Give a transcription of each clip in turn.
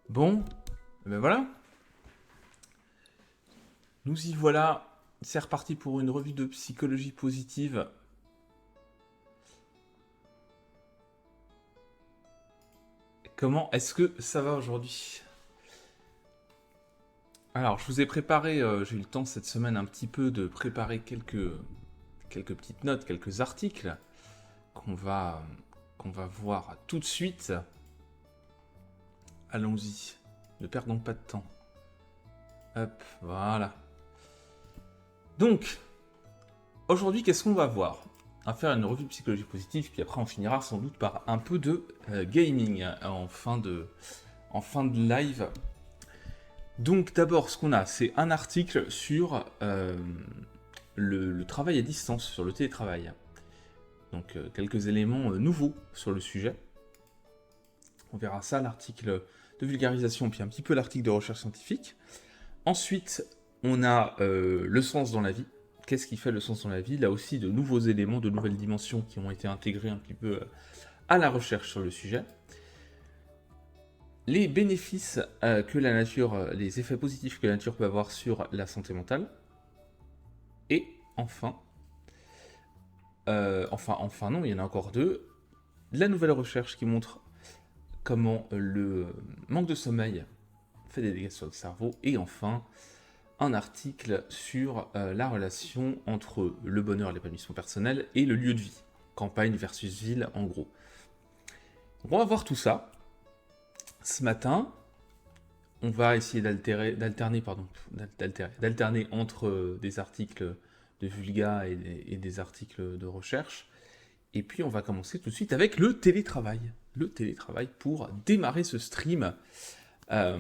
Bon, ben voilà, nous y voilà. C'est reparti pour une revue de psychologie positive. Comment est-ce que ça va aujourd'hui? Alors, je vous ai préparé, j'ai eu le temps cette semaine un petit peu de préparer quelques petites notes, quelques articles qu'on va, qu'on va voir tout de suite. Allons-y, ne perdons pas de temps. Hop, voilà. Donc, aujourd'hui, qu'est-ce qu'on va voir? On va faire une revue de psychologie positive, puis après on finira sans doute par un peu de gaming en fin de live. Donc d'abord, ce qu'on a, c'est un article sur le travail à distance, sur le télétravail. Donc quelques éléments nouveaux sur le sujet. On verra ça, l'article de vulgarisation, puis un petit peu l'article de recherche scientifique. Ensuite, on a le sens dans la vie. Qu'est-ce qui fait le sens dans la vie? Là aussi, de nouveaux éléments, de nouvelles dimensions qui ont été intégrées un petit peu à la recherche sur le sujet. Les bénéfices que la nature, les effets positifs que la nature peut avoir sur la santé mentale. Et enfin, enfin non, il y en a encore deux. La nouvelle recherche qui montre comment le manque de sommeil fait des dégâts sur le cerveau. Et enfin, un article sur la relation entre le bonheur et l'épanouissement personnel et le lieu de vie. Campagne versus ville, en gros. Donc on va voir tout ça. Ce matin, on va essayer d'alterner entre des articles de Vulga et des articles de recherche. Et puis on va commencer tout de suite avec le télétravail. Le télétravail pour démarrer ce stream. Euh,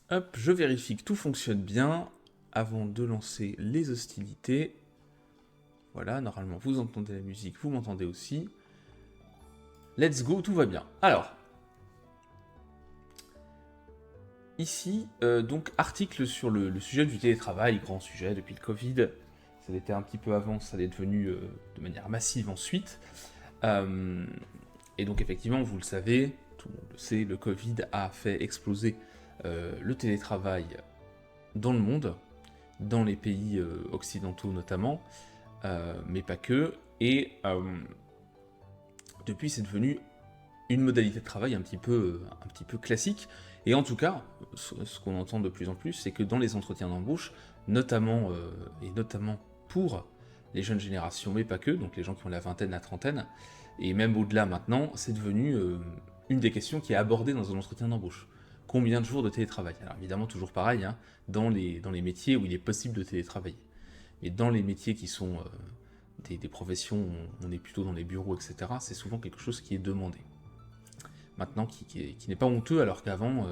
Hop, je vérifie que tout fonctionne bien avant de lancer les hostilités. Voilà, normalement vous entendez la musique, vous m'entendez aussi. Let's go, tout va bien. Alors, ici, donc article sur le sujet du télétravail, grand sujet depuis le Covid. Ça l'était un petit peu avant, ça l'est devenu de manière massive ensuite. Euh, et donc effectivement, vous le savez, tout le monde le sait, le Covid a fait exploser le télétravail dans le monde, dans les pays occidentaux notamment, mais pas que. Et depuis, c'est devenu une modalité de travail un petit peu classique. Et en tout cas, ce qu'on entend de plus en plus, c'est que dans les entretiens d'embauche, notamment, et notamment pour les jeunes générations, mais pas que, donc les gens qui ont la vingtaine, la trentaine, et même au-delà maintenant, c'est devenu une des questions qui est abordée dans un entretien d'embauche. Combien de jours de télétravail? Alors évidemment, toujours pareil, hein, dans les métiers où il est possible de télétravailler. Mais dans les métiers qui sont des professions où on est plutôt dans les bureaux, etc., c'est souvent quelque chose qui est demandé. Maintenant, qui n'est pas honteux, alors qu'avant,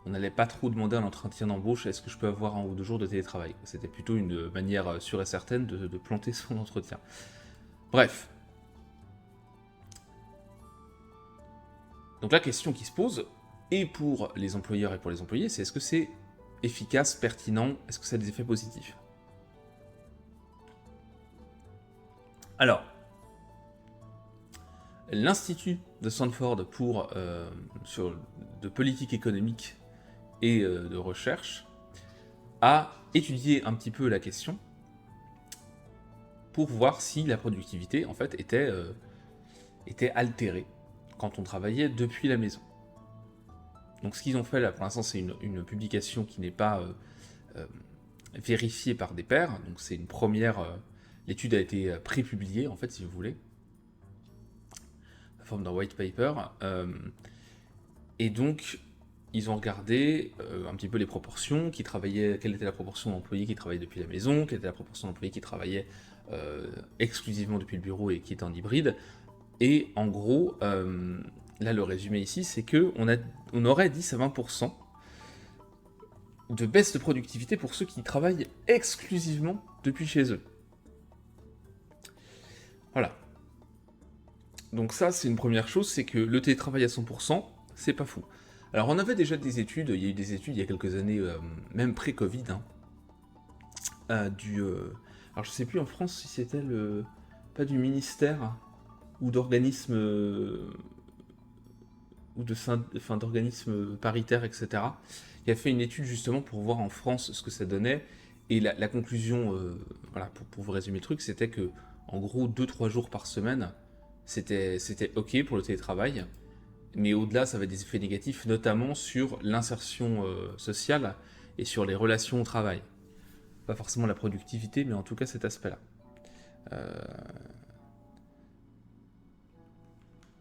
on n'allait pas trop demander à l'entretien d'embauche est-ce que je peux avoir un ou deux jours de télétravail. C'était plutôt une manière sûre et certaine de planter son entretien. Bref. Donc la question qui se pose, et pour les employeurs et pour les employés, c'est est-ce que c'est efficace, pertinent, est-ce que ça a des effets positifs? Alors, l'Institut de Stanford de politique économique et de recherche a étudié un petit peu la question pour voir si la productivité en fait était altérée quand on travaillait depuis la maison. Donc ce qu'ils ont fait là pour l'instant c'est une publication qui n'est pas euh, vérifiée par des pairs, donc c'est une première... l'étude a été pré-publiée en fait si vous voulez, la forme d'un white paper, et donc ils ont regardé un petit peu les proportions, quelle était la proportion d'employés qui travaillaient depuis la maison, quelle était la proportion d'employés qui travaillaient exclusivement depuis le bureau et qui étaient en hybride. Et en gros, là le résumé ici, c'est que on aurait 10 à 20% de baisse de productivité pour ceux qui travaillent exclusivement depuis chez eux. Voilà. Donc ça, c'est une première chose, c'est que le télétravail à 100%, c'est pas fou. Alors on avait déjà des études, il y a eu des études il y a quelques années, même pré-Covid, hein, alors je sais plus en France si c'était pas du ministère ou d'organismes d'organismes paritaires, etc., qui a fait une étude justement pour voir en France ce que ça donnait. Et la conclusion, voilà, pour vous résumer le truc, c'était que en gros 2-3 jours par semaine, c'était ok pour le télétravail. Mais au-delà, ça avait des effets négatifs, notamment sur l'insertion sociale et sur les relations au travail. Pas forcément la productivité, mais en tout cas cet aspect-là. Euh,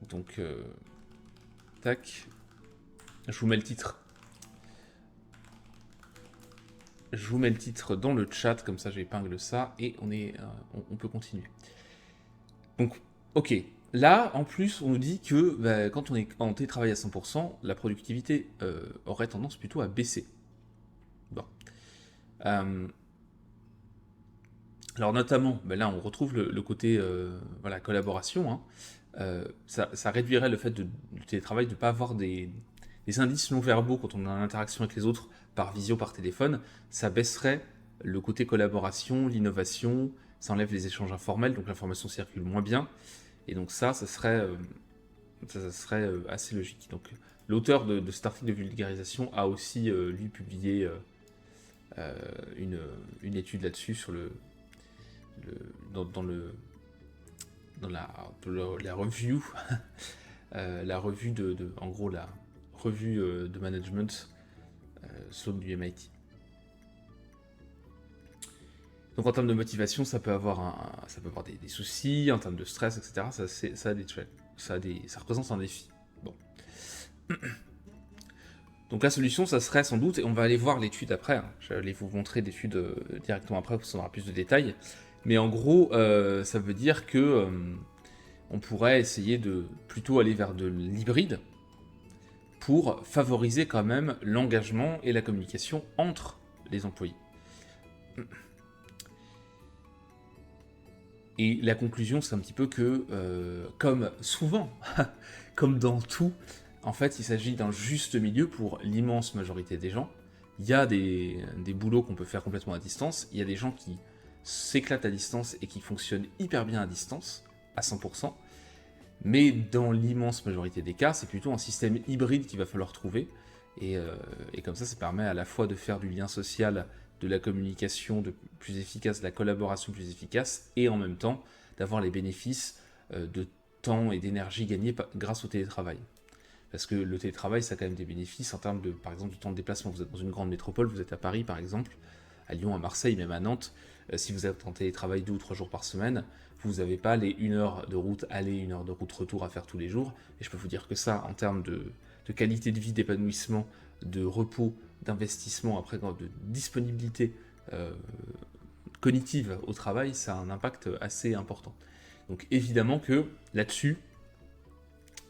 donc, tac. Je vous mets le titre. Je vous mets le titre dans le chat, comme ça j'épingle ça, et on peut continuer. Donc, ok. Là, en plus, on nous dit que quand on est en télétravail à 100%, la productivité aurait tendance plutôt à baisser. Bon. Alors notamment, là on retrouve le côté voilà, collaboration. Hein. Ça réduirait le fait du télétravail de ne pas avoir des indices non verbaux quand on est en interaction avec les autres par visio, par téléphone. Ça baisserait le côté collaboration, l'innovation, ça enlève les échanges informels, donc l'information circule moins bien. Et donc ça serait assez logique. Donc l'auteur de cet article de vulgarisation a aussi, lui, publié une étude là-dessus sur dans la review, la revue en gros la revue de management Sloan du MIT. Donc en termes de motivation, ça peut avoir des soucis, en termes de stress, etc. Ça représente un défi. Bon. Donc la solution, ça serait sans doute, et on va aller voir l'étude après, hein. Je vais aller vous montrer l'étude directement après pour qu'on aura plus de détails. Mais en gros, ça veut dire que on pourrait essayer de plutôt aller vers de l'hybride pour favoriser quand même l'engagement et la communication entre les employés. Et la conclusion, c'est un petit peu que, comme souvent, comme dans tout, en fait, il s'agit d'un juste milieu pour l'immense majorité des gens. Il y a des boulots qu'on peut faire complètement à distance, il y a des gens qui s'éclatent à distance et qui fonctionnent hyper bien à distance, à 100%, mais dans l'immense majorité des cas, c'est plutôt un système hybride qu'il va falloir trouver, et comme ça permet à la fois de faire du lien social, de la communication plus efficace, de la collaboration plus efficace, et en même temps d'avoir les bénéfices de temps et d'énergie gagnés grâce au télétravail. Parce que le télétravail, ça a quand même des bénéfices en termes de, par exemple, du temps de déplacement. Vous êtes dans une grande métropole, vous êtes à Paris par exemple, à Lyon, à Marseille, même à Nantes. Si vous êtes en télétravail 2 ou 3 jours par semaine, vous n'avez pas les 1 heure de route aller, 1 heure de route retour à faire tous les jours. Et je peux vous dire que ça, en termes de qualité de vie, d'épanouissement, de repos, d'investissement, après de disponibilité cognitive au travail, ça a un impact assez important. Donc évidemment que là-dessus,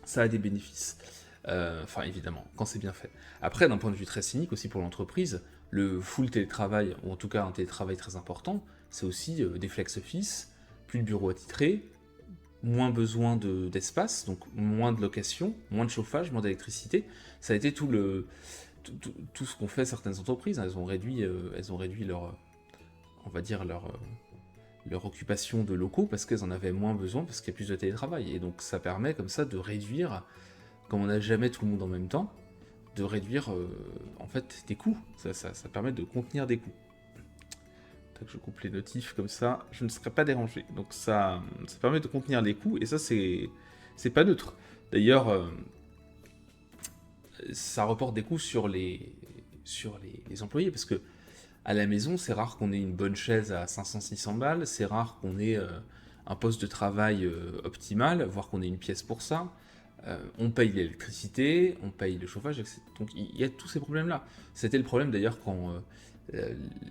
ça a des bénéfices. Enfin évidemment, quand c'est bien fait. Après, d'un point de vue très cynique aussi pour l'entreprise, le full télétravail, ou en tout cas un télétravail très important, c'est aussi des flex office, plus de bureaux attitrés, moins besoin d'espace, donc moins de location, moins de chauffage, moins d'électricité. Ça a été tout ce qu'ont fait certaines entreprises. Elles ont réduit leur, on va dire leur occupation de locaux parce qu'elles en avaient moins besoin, parce qu'il y a plus de télétravail. Et donc ça permet comme ça de réduire, comme on n'a jamais tout le monde en même temps, de réduire en fait des coûts. Ça permet de contenir des coûts. Je coupe les notifs comme ça, je ne serai pas dérangé. Donc ça permet de contenir les coûts, et ça c'est pas neutre. D'ailleurs, ça reporte des coûts sur les employés, parce que à la maison, c'est rare qu'on ait une bonne chaise à 500-600 balles, c'est rare qu'on ait un poste de travail optimal, voire qu'on ait une pièce pour ça. On paye l'électricité, on paye le chauffage, etc. Donc il y a tous ces problèmes-là. C'était le problème d'ailleurs quand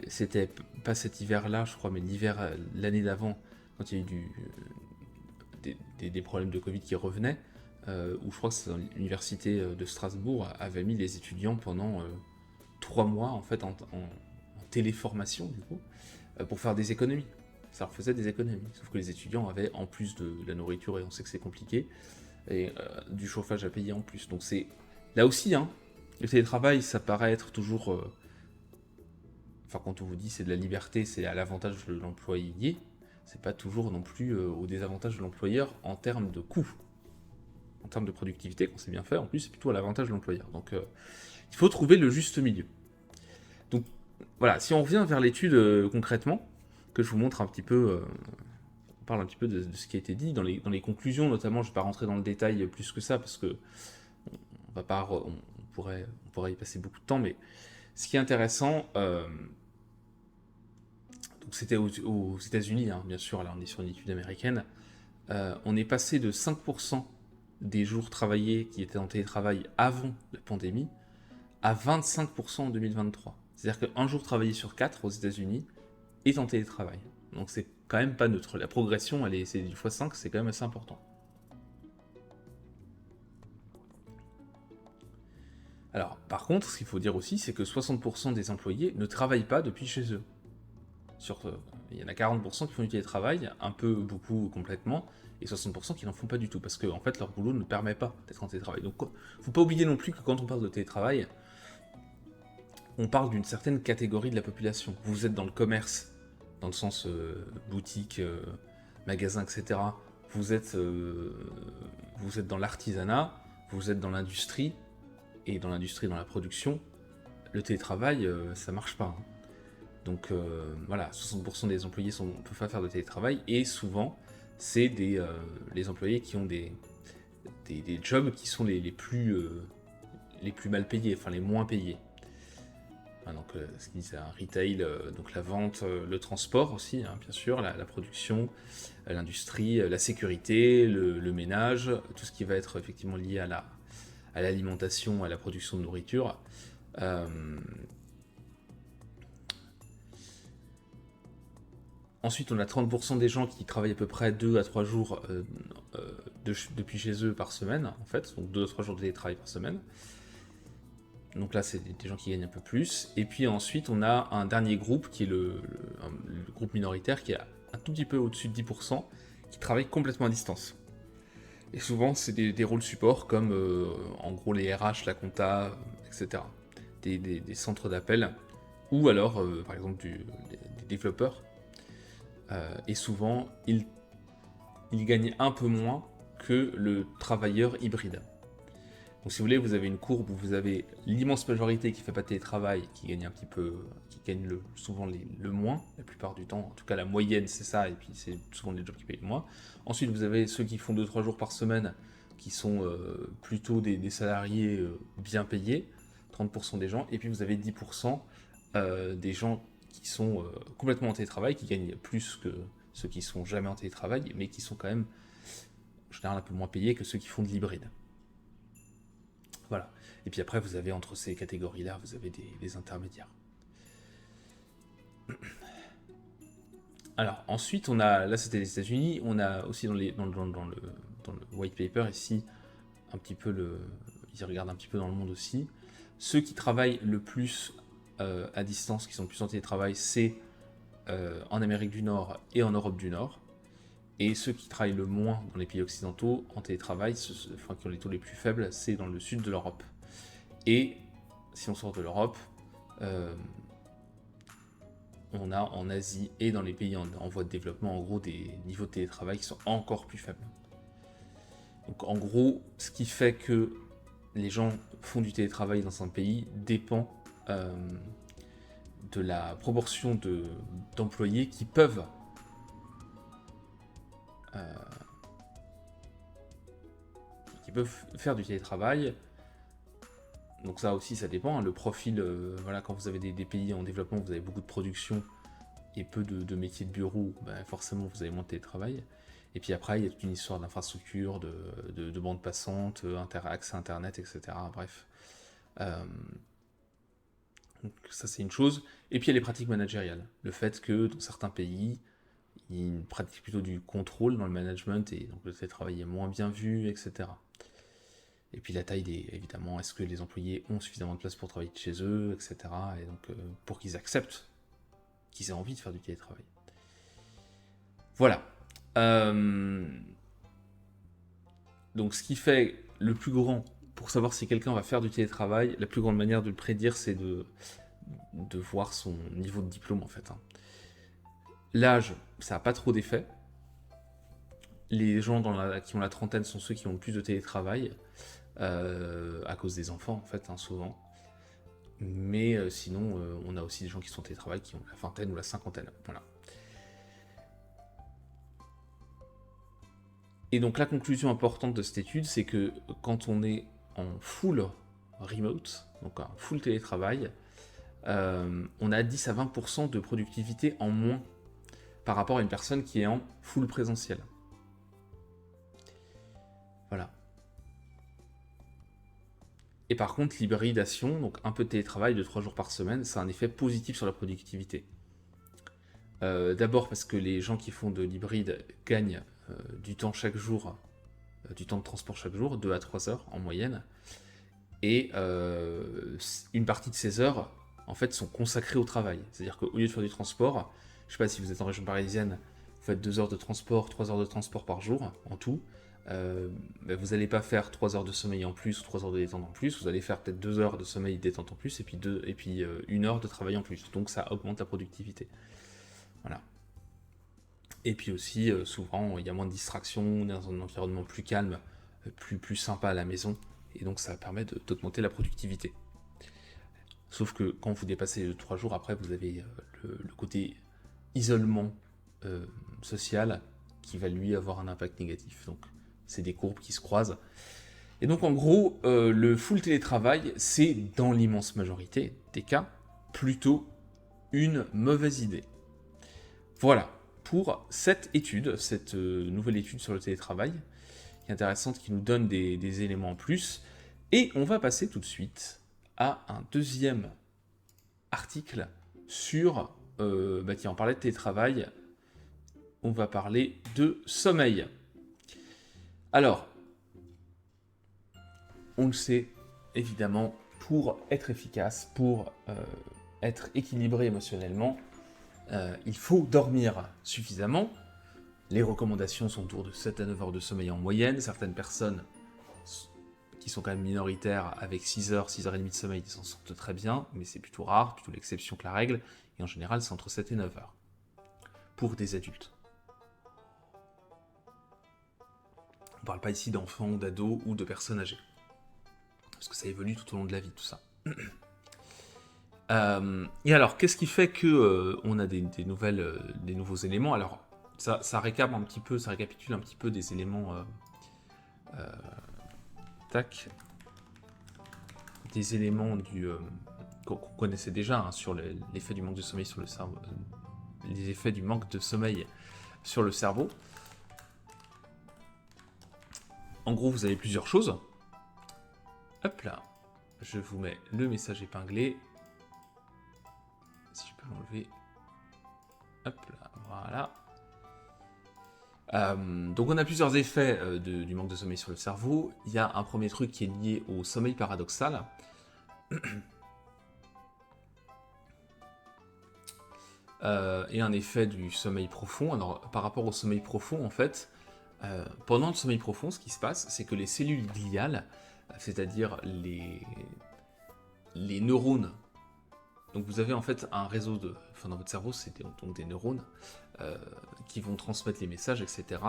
c'était pas cet hiver-là, je crois, mais l'hiver l'année d'avant, quand il y a eu des problèmes de Covid qui revenaient, où je crois que l'université de Strasbourg avait mis les étudiants pendant 3 mois en fait en téléformation du coup, pour faire des économies. Ça refaisait des économies, sauf que les étudiants avaient en plus de la nourriture, et on sait que c'est compliqué, et du chauffage à payer en plus. Donc c'est là aussi, hein, le télétravail, ça paraît être toujours, enfin quand on vous dit c'est de la liberté, c'est à l'avantage de l'employé, c'est pas toujours non plus au désavantage de l'employeur en termes de coûts. en termes de productivité, quand c'est bien fait, en plus, c'est plutôt à l'avantage de l'employeur. Donc, il faut trouver le juste milieu. Donc, voilà, si on revient vers l'étude concrètement, que je vous montre un petit peu, on parle un petit peu de ce qui a été dit, dans les conclusions notamment, je ne vais pas rentrer dans le détail plus que ça, parce que on pourrait y passer beaucoup de temps, mais ce qui est intéressant, donc c'était aux États-Unis, hein, bien sûr, là on est sur une étude américaine, on est passé de 5% des jours travaillés qui étaient en télétravail avant la pandémie à 25% en 2023. C'est-à-dire qu'un jour travaillé sur 4 aux États-Unis est en télétravail. Donc c'est quand même pas neutre. La progression, c'est du x5, c'est quand même assez important. Alors, par contre, ce qu'il faut dire aussi, c'est que 60% des employés ne travaillent pas depuis chez eux. Il y en a 40% qui font du télétravail, un peu, beaucoup, complètement, et 60% qui n'en font pas du tout, parce que en fait, leur boulot ne permet pas d'être en télétravail. Donc, faut pas oublier non plus que quand on parle de télétravail, on parle d'une certaine catégorie de la population. Vous êtes dans le commerce, dans le sens boutique, magasin, etc. Vous êtes dans l'artisanat, vous êtes dans l'industrie, et dans l'industrie, dans la production, le télétravail, ça marche pas. Hein. Donc voilà, 60% des employés ne peuvent pas faire de télétravail, et souvent, c'est les employés qui ont des jobs qui sont les plus mal payés, enfin les moins payés. Donc, ce qu'ils disent, un retail, donc la vente, le transport aussi, hein, bien sûr, la production, l'industrie, la sécurité, le ménage, tout ce qui va être effectivement lié à l'alimentation, à la production de nourriture. Ensuite, on a 30% des gens qui travaillent à peu près 2 à 3 jours depuis chez eux par semaine, en fait, donc 2 à 3 jours de télétravail par semaine. Donc là, c'est des gens qui gagnent un peu plus. Et puis ensuite, on a un dernier groupe, qui est le groupe minoritaire, qui est un tout petit peu au-dessus de 10%, qui travaille complètement à distance. Et souvent, c'est des rôles support, comme en gros les RH, la compta, etc. Des centres d'appel, ou alors, par exemple, des développeurs. Et souvent, ils gagnent un peu moins que le travailleur hybride. Donc si vous voulez, vous avez une courbe où vous avez l'immense majorité qui ne fait pas de télétravail, qui gagne un petit peu, qui gagne souvent le moins, la plupart du temps. En tout cas, la moyenne, c'est ça, et puis c'est souvent les jobs qui payent le moins. Ensuite, vous avez ceux qui font 2-3 jours par semaine, qui sont plutôt des salariés bien payés, 30% des gens, et puis vous avez 10% des gens qui sont complètement en télétravail, qui gagnent plus que ceux qui ne sont jamais en télétravail, mais qui sont quand même, en général, un peu moins payés que ceux qui font de l'hybride. Voilà. Et puis après, vous avez entre ces catégories-là, vous avez des intermédiaires. Alors, ensuite, là c'était les États-Unis, on a aussi dans le white paper ici, un petit peu ils regardent un petit peu dans le monde aussi. Ceux qui travaillent le plus à distance, qui sont le plus en télétravail, c'est en Amérique du Nord et en Europe du Nord. Et ceux qui travaillent le moins dans les pays occidentaux en télétravail, enfin qui ont les taux les plus faibles, c'est dans le sud de l'Europe. Et si on sort de l'Europe, on a en Asie et dans les pays en voie de développement, en gros, des niveaux de télétravail qui sont encore plus faibles. Donc en gros, ce qui fait que les gens font du télétravail dans un pays dépend de la proportion d'employés qui peuvent faire du télétravail. Donc ça aussi, ça dépend. Hein. Le profil, voilà, quand vous avez des pays en développement, vous avez beaucoup de production et peu de métiers de bureau, ben forcément, vous avez moins de télétravail. Et puis après, il y a toute une histoire d'infrastructure, de bandes passantes, accès à Internet, etc. Bref. Donc ça, c'est une chose. Et puis, il y a les pratiques managériales. Le fait que, dans certains pays, il y a une pratique plutôt du contrôle dans le management, et donc le télétravail est moins bien vu, etc. Et puis la taille évidemment, est-ce que les employés ont suffisamment de place pour travailler de chez eux, etc. Et donc pour qu'ils acceptent, qu'ils aient envie de faire du télétravail. Voilà. Donc ce qui fait le plus grand, pour savoir si quelqu'un va faire du télétravail, la plus grande manière de le prédire, c'est de voir son niveau de diplôme en fait. Hein. L'âge, ça n'a pas trop d'effet. les gens qui ont la trentaine sont ceux qui ont le plus de télétravail, à cause des enfants, en fait, hein, souvent. Mais sinon, on a aussi des gens qui sont en télétravail qui ont la vingtaine ou la cinquantaine. Voilà. Et donc la conclusion importante de cette étude, c'est que quand on est en full remote, donc en full télétravail, on a 10 à 20% de productivité en moins par rapport à une personne qui est en full présentiel. Voilà. Et par contre, l'hybridation, donc un peu de télétravail de 3 jours par semaine, ça a un effet positif sur la productivité. D'abord parce que les gens qui font de l'hybride gagnent du temps chaque jour, du temps de transport chaque jour, 2 à 3 heures en moyenne. Et une partie de ces heures, en fait, sont consacrées au travail. C'est-à-dire qu'au lieu de faire du transport, je ne sais pas si vous êtes en région parisienne, vous faites 2 heures de transport, 3 heures de transport par jour en tout. Vous n'allez pas faire 3 heures de sommeil en plus ou 3 heures de détente en plus, vous allez faire peut-être 2 heures de sommeil détente en plus et puis 1 heure de travail en plus. Donc ça augmente la productivité. Voilà. Et puis aussi, souvent, il y a moins de distractions, dans un environnement plus calme, plus sympa à la maison, et donc ça permet d'augmenter la productivité. Sauf que quand vous dépassez 3 jours, après, vous avez le côté isolement social qui va lui avoir un impact négatif. Donc c'est des courbes qui se croisent. Et donc en gros, le full télétravail, c'est dans l'immense majorité des cas plutôt une mauvaise idée. Voilà pour cette étude, cette nouvelle étude sur le télétravail, qui est intéressante, qui nous donne des éléments en plus. Et on va passer tout de suite à un deuxième article sur, tiens, on parlait de télétravail, on va parler de sommeil. Alors, on le sait, évidemment, pour être efficace, pour être équilibré émotionnellement, il faut dormir suffisamment. Les recommandations sont autour de 7 à 9 heures de sommeil en moyenne. Certaines personnes qui sont quand même minoritaires, avec 6 heures, 6 heures et demie de sommeil, s'en sortent très bien, mais c'est plutôt rare, plutôt l'exception que la règle, et en général c'est entre 7 et 9 heures, pour des adultes. On ne parle pas ici d'enfants, d'ados ou de personnes âgées, parce que ça évolue tout au long de la vie, tout ça. Et alors, qu'est-ce qui fait que on a des nouveaux éléments? Alors, ça récapitule un petit peu des éléments... des éléments qu'on connaissait déjà, hein, sur l'effet du manque de sommeil sur le cerveau, les effets du manque de sommeil sur le cerveau. En gros, vous avez plusieurs choses. Hop là, je vous mets le message épinglé. Si je peux l'enlever. Hop là, voilà. Donc on a plusieurs effets du manque de sommeil sur le cerveau. Il y a un premier truc qui est lié au sommeil paradoxal. Et un effet du sommeil profond. Alors par rapport au sommeil profond, en fait, pendant le sommeil profond, ce qui se passe, c'est que les cellules gliales, c'est-à-dire les neurones, donc vous avez en fait un réseau dans votre cerveau, c'est donc des neurones qui vont transmettre les messages, etc.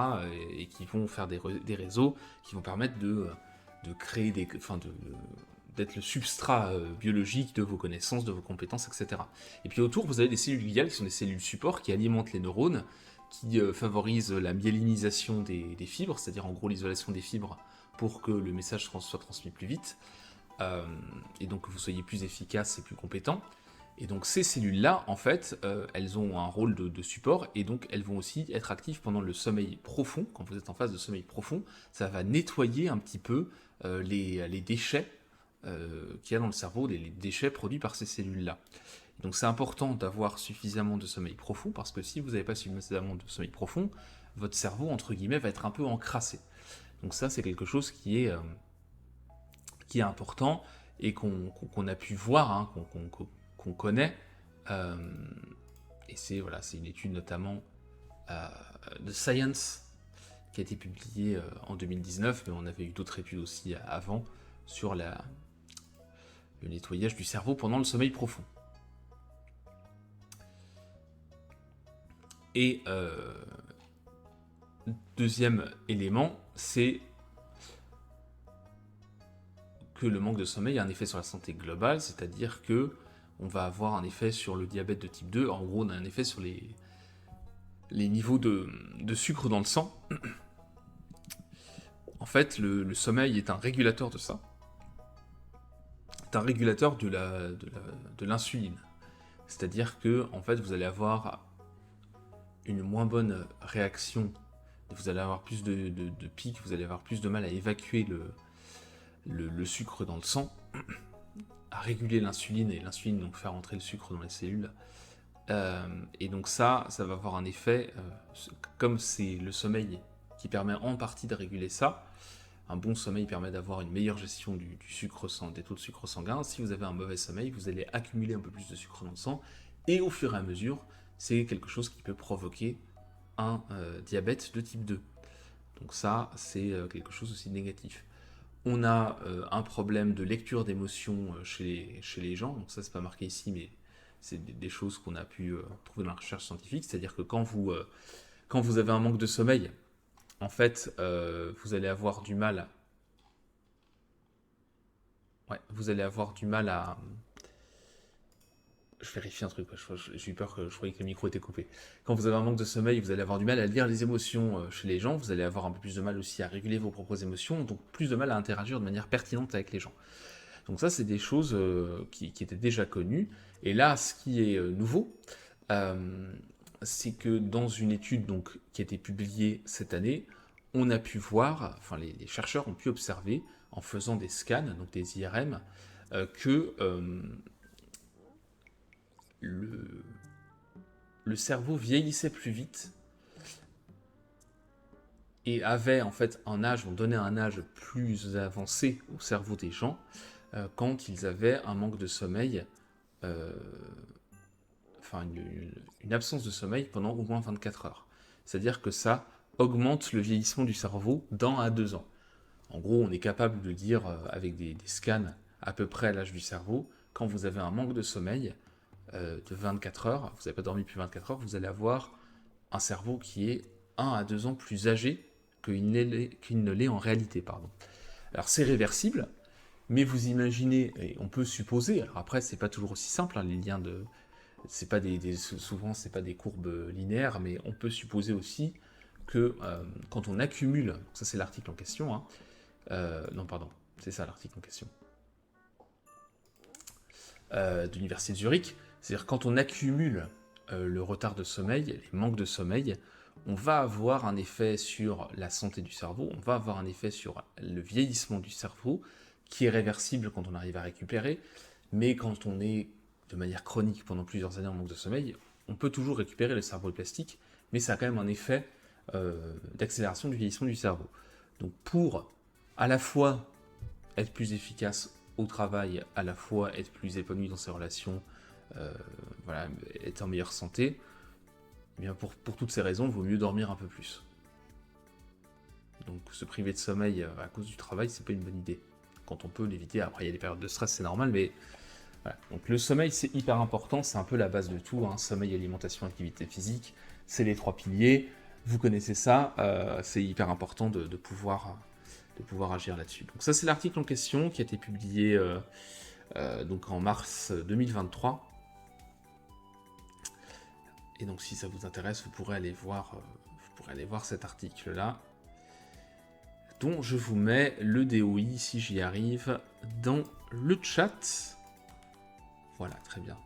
et qui vont faire des réseaux qui vont permettre de créer d'être le substrat biologique de vos connaissances, de vos compétences, etc. Et puis autour, vous avez des cellules gliales qui sont des cellules support qui alimentent les neurones, qui favorisent la myélinisation des fibres, c'est-à-dire en gros l'isolation des fibres pour que le message soit transmis plus vite, et donc que vous soyez plus efficace et plus compétent. Et donc ces cellules-là, en fait, elles ont un rôle de support, et donc elles vont aussi être actives pendant le sommeil profond. Quand vous êtes en phase de sommeil profond, ça va nettoyer un petit peu les déchets qu'il y a dans le cerveau, les déchets produits par ces cellules-là. Donc c'est important d'avoir suffisamment de sommeil profond, parce que si vous n'avez pas suffisamment de sommeil profond, votre cerveau, entre guillemets, va être un peu encrassé. Donc ça, c'est quelque chose qui est important, et qu'on a pu voir, hein, qu'on connaît, et c'est une étude notamment de Science qui a été publiée en 2019, mais on avait eu d'autres études aussi avant sur le nettoyage du cerveau pendant le sommeil profond. Et deuxième élément, c'est que le manque de sommeil a un effet sur la santé globale, c'est-à-dire que on va avoir un effet sur le diabète de type 2, en gros on a un effet sur les niveaux de sucre dans le sang. En fait, le sommeil est un régulateur de ça. C'est un régulateur de l'insuline. C'est-à-dire que en fait, vous allez avoir une moins bonne réaction, vous allez avoir plus de pics, vous allez avoir plus de mal à évacuer le sucre dans le sang, à réguler l'insuline, et l'insuline donc faire entrer le sucre dans les cellules. Et donc ça va avoir un effet, comme c'est le sommeil qui permet en partie de réguler ça. Un bon sommeil permet d'avoir une meilleure gestion du sucre des taux de sucre sanguin. Si vous avez un mauvais sommeil, vous allez accumuler un peu plus de sucre dans le sang, et au fur et à mesure, c'est quelque chose qui peut provoquer un diabète de type 2. Donc ça, c'est quelque chose aussi de négatif. On a un problème de lecture d'émotions chez les gens, donc ça c'est pas marqué ici, mais c'est des choses qu'on a pu trouver dans la recherche scientifique, c'est-à-dire que quand vous avez un manque de sommeil, en fait, vous allez avoir du mal. Ouais, vous allez avoir du mal à. Je vérifie un truc, j'ai eu peur que je croyais que le micro était coupé. Quand vous avez un manque de sommeil, vous allez avoir du mal à lire les émotions chez les gens, vous allez avoir un peu plus de mal aussi à réguler vos propres émotions, donc plus de mal à interagir de manière pertinente avec les gens. Donc ça, c'est des choses qui étaient déjà connues. Et là, ce qui est nouveau, c'est que dans une étude donc, qui a été publiée cette année, on a pu voir, enfin les chercheurs ont pu observer, en faisant des scans, donc des IRM, que le cerveau vieillissait plus vite et avait en fait un âge, on donnait un âge plus avancé au cerveau des gens quand ils avaient un manque de sommeil, enfin une absence de sommeil pendant au moins 24 heures. C'est-à-dire que ça augmente le vieillissement du cerveau d'1 à 2 ans. En gros, on est capable de dire avec des scans à peu près à l'âge du cerveau, quand vous avez un manque de sommeil de 24 heures, vous n'avez pas dormi depuis 24 heures, vous allez avoir un cerveau qui est 1 à 2 ans plus âgé qu'il ne l'est en réalité. Pardon. Alors c'est réversible, mais vous imaginez, et on peut supposer, alors après c'est pas toujours aussi simple, hein, les liens de... C'est pas souvent c'est pas des courbes linéaires, mais on peut supposer aussi que quand on accumule, ça c'est l'article en question, hein, non pardon, c'est ça l'article en question, de l'université de Zurich, c'est-à-dire quand on accumule le retard de sommeil, les manques de sommeil, on va avoir un effet sur la santé du cerveau, on va avoir un effet sur le vieillissement du cerveau, qui est réversible quand on arrive à récupérer, mais quand on est de manière chronique pendant plusieurs années en manque de sommeil, on peut toujours récupérer le cerveau plastique, mais ça a quand même un effet d'accélération du vieillissement du cerveau. Donc pour à la fois être plus efficace au travail, à la fois être plus épanoui dans ses relations, voilà, être en meilleure santé, eh bien pour toutes ces raisons, il vaut mieux dormir un peu plus. Donc se priver de sommeil à cause du travail, c'est pas une bonne idée. Quand on peut l'éviter, après il y a des périodes de stress, c'est normal, mais voilà. Donc le sommeil, c'est hyper important, c'est un peu la base de tout, hein. Sommeil, alimentation, activité physique, c'est les 3 piliers, vous connaissez ça, c'est hyper important de pouvoir agir là-dessus. Donc ça, c'est l'article en question qui a été publié donc en mars 2023. Et donc si ça vous intéresse, vous pourrez aller voir cet article-là, dont je vous mets le DOI, si j'y arrive, dans le chat. Voilà, très bien.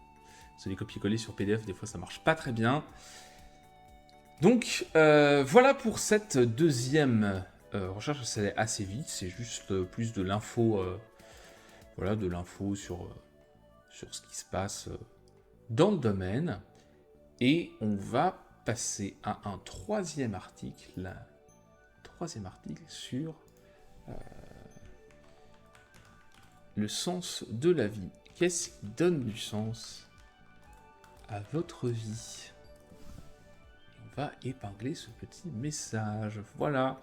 Les copier-coller sur PDF, des fois ça marche pas très bien. Donc voilà pour cette deuxième recherche, ça allait assez vite, c'est juste plus de l'info, voilà, de l'info sur ce qui se passe dans le domaine. Et on va passer à un troisième article sur le sens de la vie. Qu'est-ce qui donne du sens à votre vie ? On va épingler ce petit message. Voilà.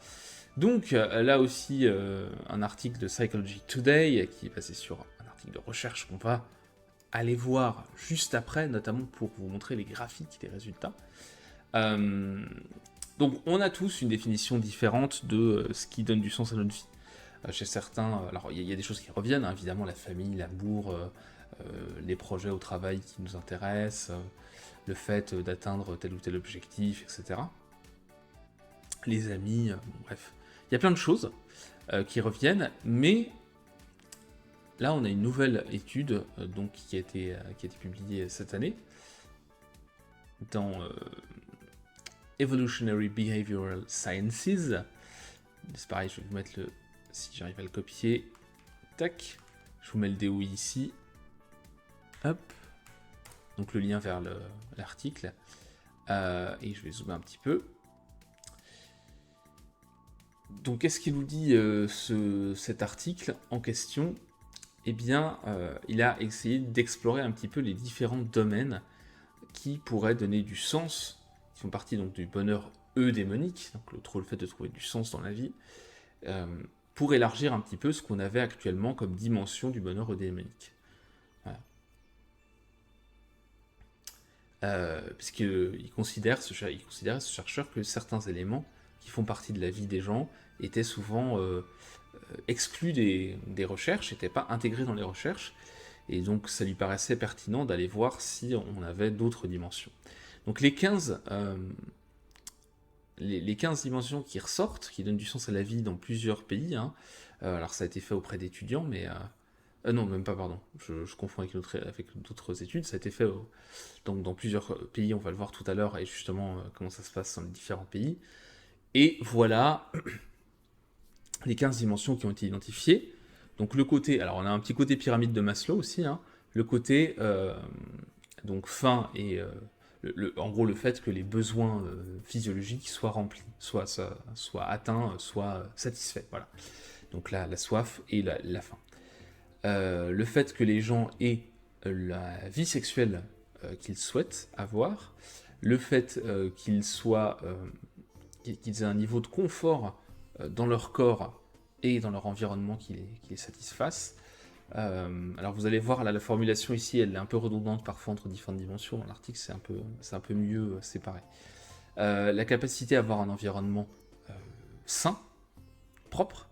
Donc là aussi un article de Psychology Today qui est basé sur un article de recherche qu'on va aller voir juste après, notamment pour vous montrer les graphiques des résultats. Donc on a tous une définition différente de ce qui donne du sens à notre vie. Chez certains, alors il y a des choses qui reviennent, hein, évidemment la famille, l'amour, les projets au travail qui nous intéressent, le fait d'atteindre tel ou tel objectif, etc. Les amis, bon, bref. Il y a plein de choses qui reviennent, mais là on a une nouvelle étude donc, qui a été publiée cette année dans Evolutionary Behavioral Sciences. C'est pareil, je vais vous mettre le... Si j'arrive à le copier, tac, je vous mets le DOI ici, hop, donc le lien vers l'article, et je vais zoomer un petit peu. Donc qu'est-ce qu'il nous dit cet article en question? Eh bien, il a essayé d'explorer un petit peu les différents domaines qui pourraient donner du sens, qui font partie donc du bonheur eudémonique, donc le fait de trouver du sens dans la vie, pour élargir un petit peu ce qu'on avait actuellement comme dimension du bonheur eudémonique. Voilà. Puisqu'il considère, ce chercheur, que certains éléments qui font partie de la vie des gens étaient souvent exclus des recherches, n'étaient pas intégrés dans les recherches, et donc ça lui paraissait pertinent d'aller voir si on avait d'autres dimensions. Donc les 15 dimensions qui ressortent, qui donnent du sens à la vie dans plusieurs pays, hein, alors ça a été fait auprès d'étudiants, mais... non, même pas, pardon, je confonds avec d'autres études, ça a été fait donc dans plusieurs pays, on va le voir tout à l'heure, et justement comment ça se passe dans les différents pays. Et voilà les 15 dimensions qui ont été identifiées. Donc le côté, alors on a un petit côté pyramide de Maslow aussi, hein, le côté donc faim et en gros le fait que les besoins physiologiques soient remplis, soient atteints, soient satisfaits, voilà. Donc la soif et la faim. Le fait que les gens aient la vie sexuelle qu'ils souhaitent avoir, le fait qu'ils aient un niveau de confort dans leur corps et dans leur environnement qui les satisfasse. Alors vous allez voir, là, la formulation ici, elle est un peu redondante parfois entre différentes dimensions. Dans l'article, c'est un peu mieux séparé. La capacité à avoir un environnement sain, propre,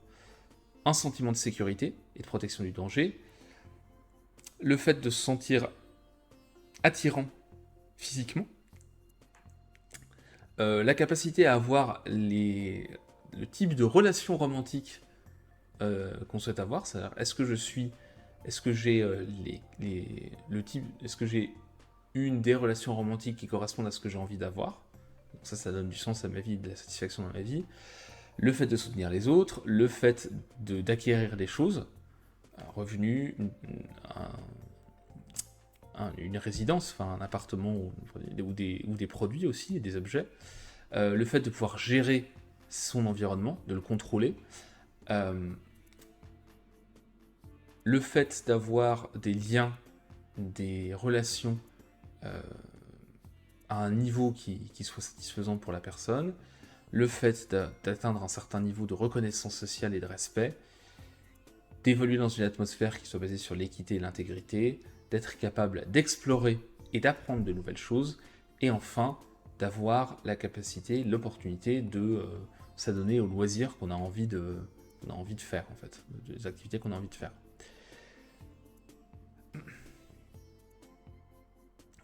un sentiment de sécurité et de protection du danger, le fait de se sentir attirant physiquement, la capacité à avoir le type de relation romantique qu'on souhaite avoir, c'est-à-dire est-ce que j'ai est-ce que j'ai une des relations romantiques qui correspondent à ce que j'ai envie d'avoir, donc ça donne du sens à ma vie, de la satisfaction dans ma vie, le fait de soutenir les autres, le fait d'acquérir des choses, un revenu, une résidence, enfin un appartement ou des produits aussi, et des objets, le fait de pouvoir gérer son environnement, de le contrôler, le fait d'avoir des liens, des relations à un niveau qui soit satisfaisant pour la personne, le fait d'atteindre un certain niveau de reconnaissance sociale et de respect, d'évoluer dans une atmosphère qui soit basée sur l'équité et l'intégrité, d'être capable d'explorer et d'apprendre de nouvelles choses, et enfin d'avoir la capacité, l'opportunité de s'adonner aux loisirs qu'on a envie de faire, en fait, des activités qu'on a envie de faire.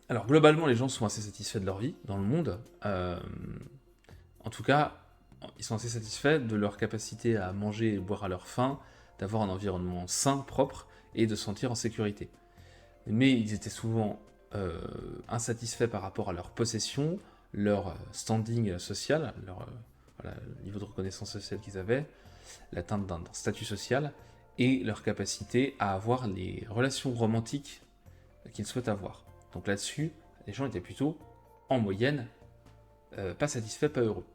Alors globalement, les gens sont assez satisfaits de leur vie dans le monde. En tout cas, ils sont assez satisfaits de leur capacité à manger et boire à leur faim, d'avoir un environnement sain, propre, et de se sentir en sécurité. Mais ils étaient souvent insatisfaits par rapport à leur possession, leur standing social, le niveau de reconnaissance sociale qu'ils avaient, l'atteinte d'un statut social, et leur capacité à avoir les relations romantiques qu'ils souhaitent avoir. Donc là-dessus, les gens étaient plutôt, en moyenne, pas satisfaits, pas heureux.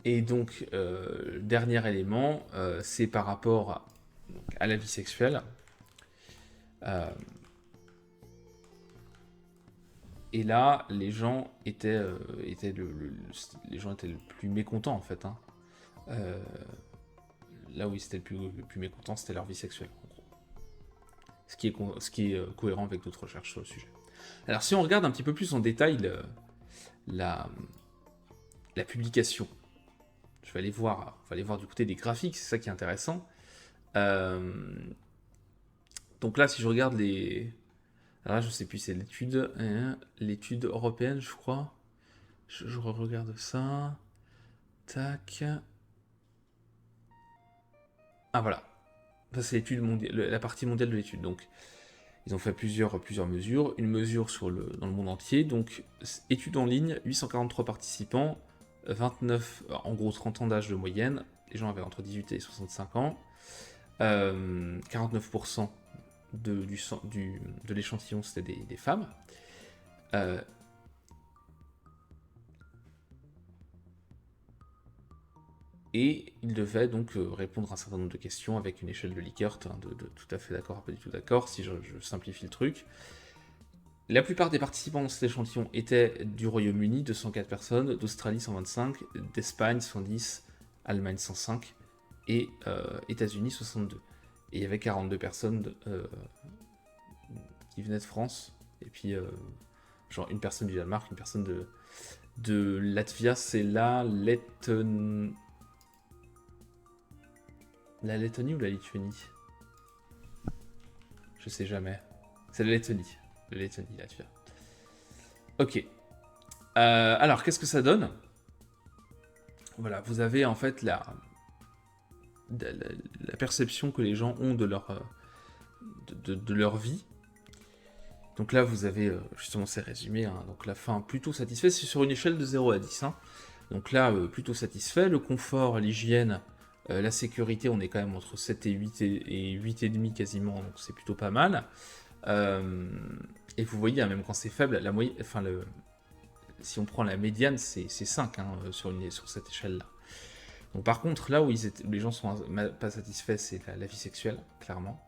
Et donc, dernier élément, c'est par rapport à la vie sexuelle. Et là, les gens étaient le plus mécontents, en fait. Hein. Là où ils étaient le plus mécontents, c'était leur vie sexuelle, en gros. Ce qui est cohérent avec d'autres recherches sur le sujet. Alors si on regarde un petit peu plus en détail la, la publication, on va aller voir du côté des graphiques, c'est ça qui est intéressant. Donc là, si je regarde les... Alors là, je sais plus, c'est l'étude européenne, je crois. Je regarde ça. Tac. Ah voilà. Ça, c'est l'étude mondiale, la partie mondiale de l'étude. Donc, ils ont fait plusieurs mesures. Une mesure dans le monde entier. Donc, étude en ligne, 843 participants, 29, en gros 30 ans d'âge de moyenne. Les gens avaient entre 18 et 65 ans. 49% de l'échantillon, c'était des femmes. Et il devait donc répondre à un certain nombre de questions avec une échelle de Likert, hein, de tout à fait d'accord à pas du tout d'accord, si je simplifie le truc. La plupart des participants dans cet échantillon étaient du Royaume-Uni, 204 personnes, d'Australie 125, d'Espagne 110, Allemagne 105 et États-Unis 62. Et il y avait 42 personnes qui venaient de France, et puis genre une personne du Danemark, une personne de Latvia, c'est la Lettonie. La Lettonie ou la Lituanie? Je sais jamais. C'est la Lettonie. La Lettonie, Latvia. Ok. Alors, qu'est-ce que ça donne? Voilà, vous avez en fait la perception que les gens ont de leur vie. Donc là, vous avez justement ces résumés. Hein. Donc la fin, plutôt satisfait. C'est sur une échelle de 0 à 10. Hein. Donc là, plutôt satisfait. Le confort, l'hygiène, la sécurité, on est quand même entre 7 et 8 et 8,5 quasiment. Donc c'est plutôt pas mal. Et vous voyez, hein, même quand c'est faible, la moyenne, enfin si on prend la médiane, c'est 5 hein, sur cette échelle-là. Donc par contre, là où les gens sont pas satisfaits, c'est la vie sexuelle, clairement.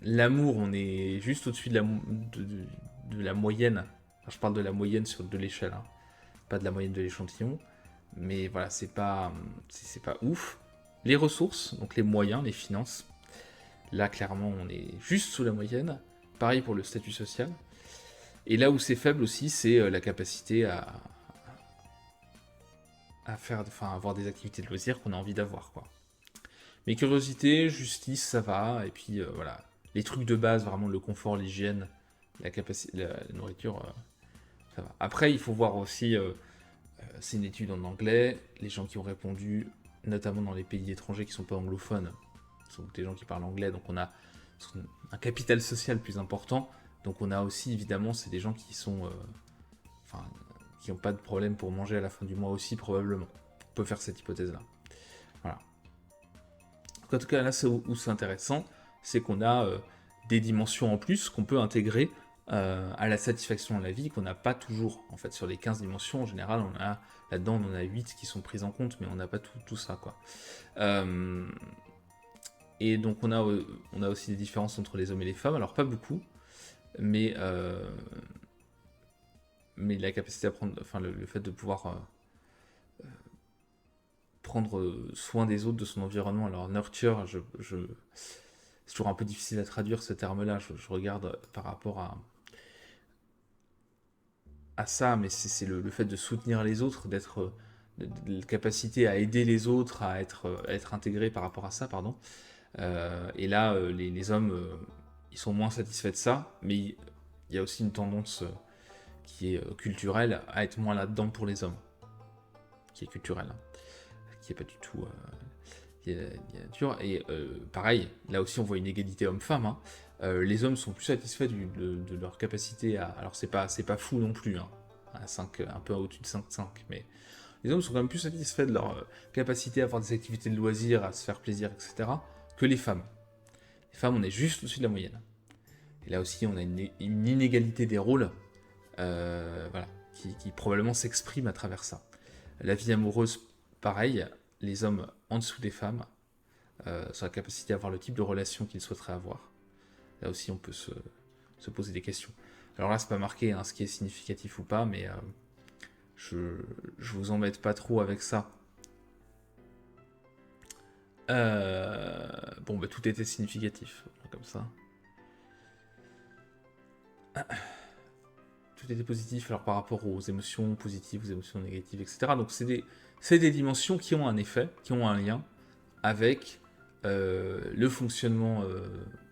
L'amour, on est juste au-dessus de la moyenne. Enfin, je parle de la moyenne de l'échelle, hein, pas de la moyenne de l'échantillon. Mais voilà, c'est pas ouf. Les ressources, donc les moyens, les finances, là clairement on est juste sous la moyenne. Pareil pour le statut social. Et là où c'est faible aussi, c'est la capacité à avoir des activités de loisirs qu'on a envie d'avoir, quoi. Mais curiosité, justice, ça va. Et puis voilà, les trucs de base, vraiment le confort, l'hygiène, la nourriture, ça va. Après, il faut voir aussi, c'est une étude en anglais. Les gens qui ont répondu, notamment dans les pays étrangers qui sont pas anglophones, sont des gens qui parlent anglais, donc on a un capital social plus important. Donc on a aussi, évidemment, c'est des gens qui sont... qui n'ont pas de problème pour manger à la fin du mois aussi, probablement. On peut faire cette hypothèse-là. Voilà. Donc, en tout cas, là, où c'est intéressant, c'est qu'on a des dimensions en plus qu'on peut intégrer à la satisfaction de la vie, qu'on n'a pas toujours. En fait, sur les 15 dimensions, en général, là-dedans, on en a 8 qui sont prises en compte, mais on n'a pas tout ça, quoi. Et donc, on a aussi des différences entre les hommes et les femmes. Alors, pas beaucoup, mais la capacité à prendre, enfin le fait de pouvoir prendre soin des autres, de son environnement. Alors nurture, c'est toujours un peu difficile à traduire ce terme-là. Je regarde par rapport à ça, mais c'est le fait de soutenir les autres, d'être de la capacité à aider les autres, à être intégré par rapport à ça, pardon. Et là, les hommes, ils sont moins satisfaits de ça, mais il y a aussi une tendance qui est culturelle à être moins là-dedans pour les hommes, qui est culturelle, hein, qui est pas du tout dur. Et pareil, là aussi on voit une égalité homme-femme. Hein. Les hommes sont plus satisfaits de leur capacité à... Alors c'est pas fou non plus, hein, à 5, un peu au-dessus de 5,5, mais les hommes sont quand même plus satisfaits de leur capacité à avoir des activités de loisirs, à se faire plaisir, etc., que les femmes. Les femmes, on est juste au-dessus de la moyenne. Et là aussi, on a une inégalité des rôles, voilà, qui probablement s'exprime à travers ça. La vie amoureuse, pareil, les hommes en dessous des femmes, sur la capacité à avoir le type de relation qu'ils souhaiteraient avoir. Là aussi, on peut se poser des questions. Alors là, c'est pas marqué hein, ce qui est significatif ou pas, mais je vous embête pas trop avec ça. Bon, bah tout était significatif, comme ça. tout était positif alors par rapport aux émotions positives, aux émotions négatives, etc. Donc c'est des dimensions qui ont un effet, qui ont un lien avec le fonctionnement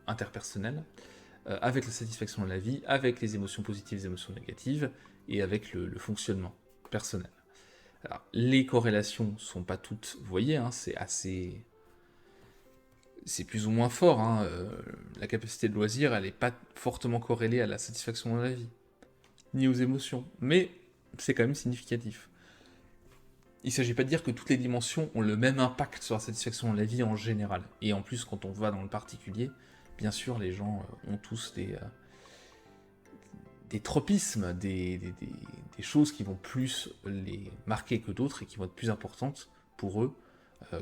interpersonnel, avec la satisfaction de la vie, avec les émotions positives, les émotions négatives, et avec le fonctionnement personnel. Alors, les corrélations sont pas toutes, vous voyez, hein, c'est plus ou moins fort. Hein, la capacité de loisir, elle n'est pas fortement corrélée à la satisfaction de la vie, ni aux émotions, mais c'est quand même significatif. Il ne s'agit pas de dire que toutes les dimensions ont le même impact sur la satisfaction de la vie en général. Et en plus, quand on va dans le particulier, bien sûr, les gens ont tous des tropismes, des choses qui vont plus les marquer que d'autres et qui vont être plus importantes pour eux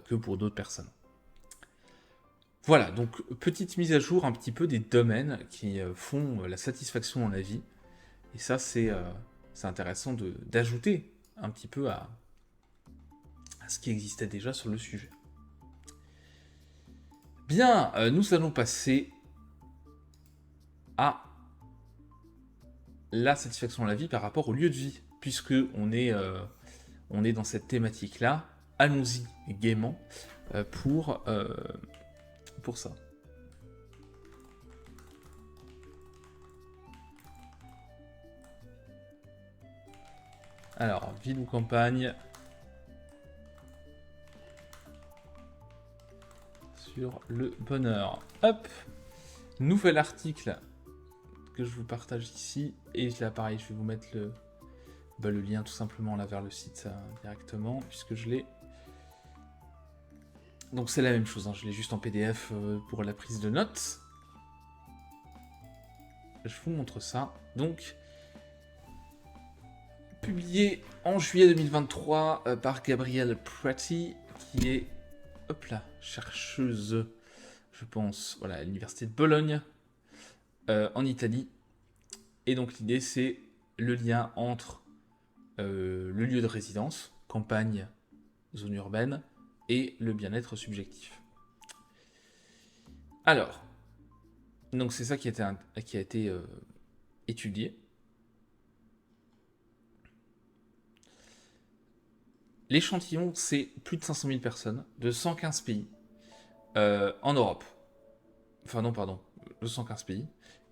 que pour d'autres personnes. Voilà, donc petite mise à jour un petit peu des domaines qui font la satisfaction dans la vie. Et ça, c'est intéressant d'ajouter un petit peu à ce qui existait déjà sur le sujet. Bien, nous allons passer à la satisfaction de la vie par rapport au lieu de vie, puisque on est dans cette thématique-là. Allons-y gaiement pour ça. Alors, ville ou campagne sur le bonheur. Hop, nouvel article que je vous partage ici. Et là, pareil, je vais vous mettre le lien tout simplement là vers le site directement, puisque je l'ai. Donc c'est la même chose, hein, je l'ai juste en PDF pour la prise de notes. Je vous montre ça. Donc, publié en juillet 2023 par Gabrielle Prati, qui est, hop là, chercheuse, je pense, voilà, à l'université de Bologne, en Italie. Et donc l'idée, c'est le lien entre le lieu de résidence, campagne, zone urbaine, et le bien-être subjectif. Alors, donc c'est ça qui a été étudié. L'échantillon, c'est plus de 500 000 personnes de 115 pays en Europe. Enfin non, pardon, de 115 pays.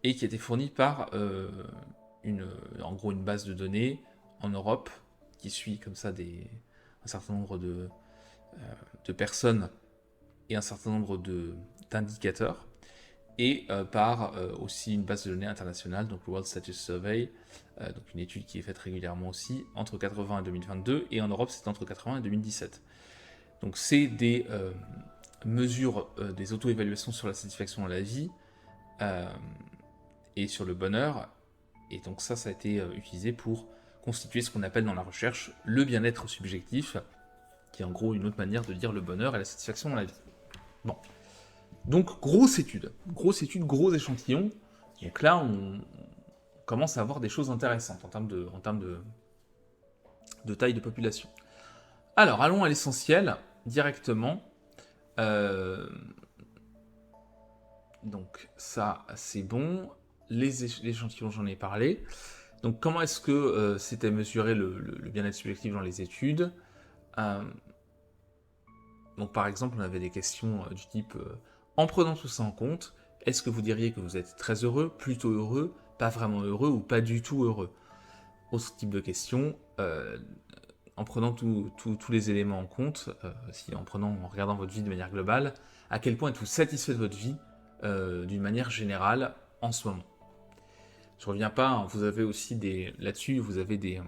Et qui a été fourni par en gros une base de données en Europe qui suit comme ça un certain nombre de personnes et un certain nombre d'indicateurs. Et par aussi une base de données internationale, donc le World Status Survey, donc une étude qui est faite régulièrement aussi, entre 80 et 2022, et en Europe c'est entre 80 et 2017. Donc c'est des mesures, des auto-évaluations sur la satisfaction de la vie et sur le bonheur, et donc ça a été utilisé pour constituer ce qu'on appelle dans la recherche le bien-être subjectif, qui est en gros une autre manière de dire le bonheur et la satisfaction dans la vie. Bon. Donc, grosse étude, gros échantillon. Donc là, on commence à avoir des choses intéressantes en termes de taille de population. Alors, allons à l'essentiel, directement. Donc, ça, c'est bon. Les échantillons, j'en ai parlé. Donc, comment est-ce que c'était mesuré le bien-être subjectif dans les études Donc, par exemple, on avait des questions du type... en prenant tout ça en compte, est-ce que vous diriez que vous êtes très heureux, plutôt heureux, pas vraiment heureux ou pas du tout heureux? Autre type de question, en prenant tous les éléments en compte, en regardant votre vie de manière globale, à quel point êtes-vous satisfait de votre vie d'une manière générale en ce moment? Je ne reviens pas, hein, vous avez aussi là-dessus, vous avez des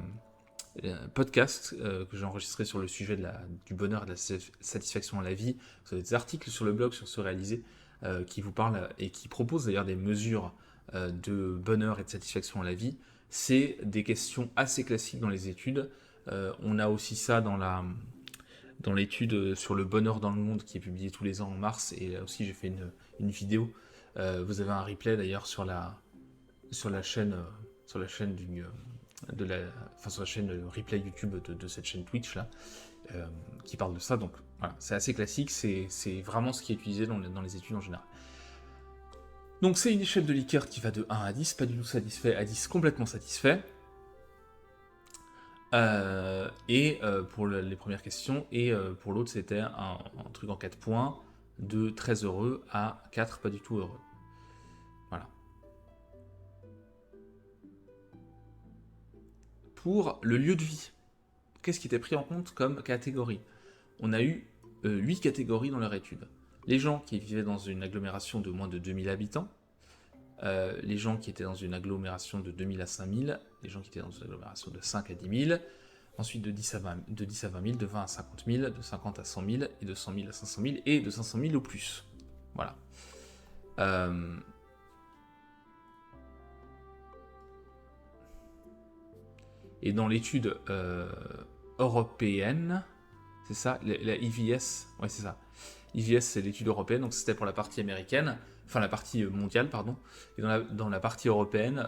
podcasts que j'ai enregistrés sur le sujet du bonheur et de la satisfaction à la vie. Vous avez des articles sur le blog sur Se Réaliser qui vous parlent et qui proposent d'ailleurs des mesures de bonheur et de satisfaction à la vie. C'est des questions assez classiques dans les études. On a aussi ça dans l'étude sur le bonheur dans le monde qui est publiée tous les ans en mars, et là aussi j'ai fait une vidéo. Vous avez un replay d'ailleurs sur la chaîne sur la chaîne replay YouTube de cette chaîne Twitch là, qui parle de ça. Donc voilà, c'est assez classique, c'est vraiment ce qui est utilisé dans les études en général. Donc c'est une échelle de Likert qui va de 1 à 10, pas du tout satisfait, à 10 complètement satisfait. Pour les premières questions, et pour l'autre c'était un truc en 4 points, de très heureux à 4 pas du tout heureux. Voilà. Pour le lieu de vie, qu'est-ce qui était pris en compte comme catégorie? On a eu 8 catégories dans leur étude. Les gens qui vivaient dans une agglomération de moins de 2000 habitants, les gens qui étaient dans une agglomération de 2000 à 5000, les gens qui étaient dans une agglomération de 5 à 10 000, ensuite de 10 à 20 000, de 20 à 50 000, de 50 à 100 000, et de 100 000 à 500 000, et de 500 000 au plus. Voilà. Et dans l'étude européenne, c'est ça, la IVS, ouais c'est ça. IVS c'est l'étude européenne, donc c'était pour la partie américaine, enfin la partie mondiale, pardon. Et dans la partie européenne,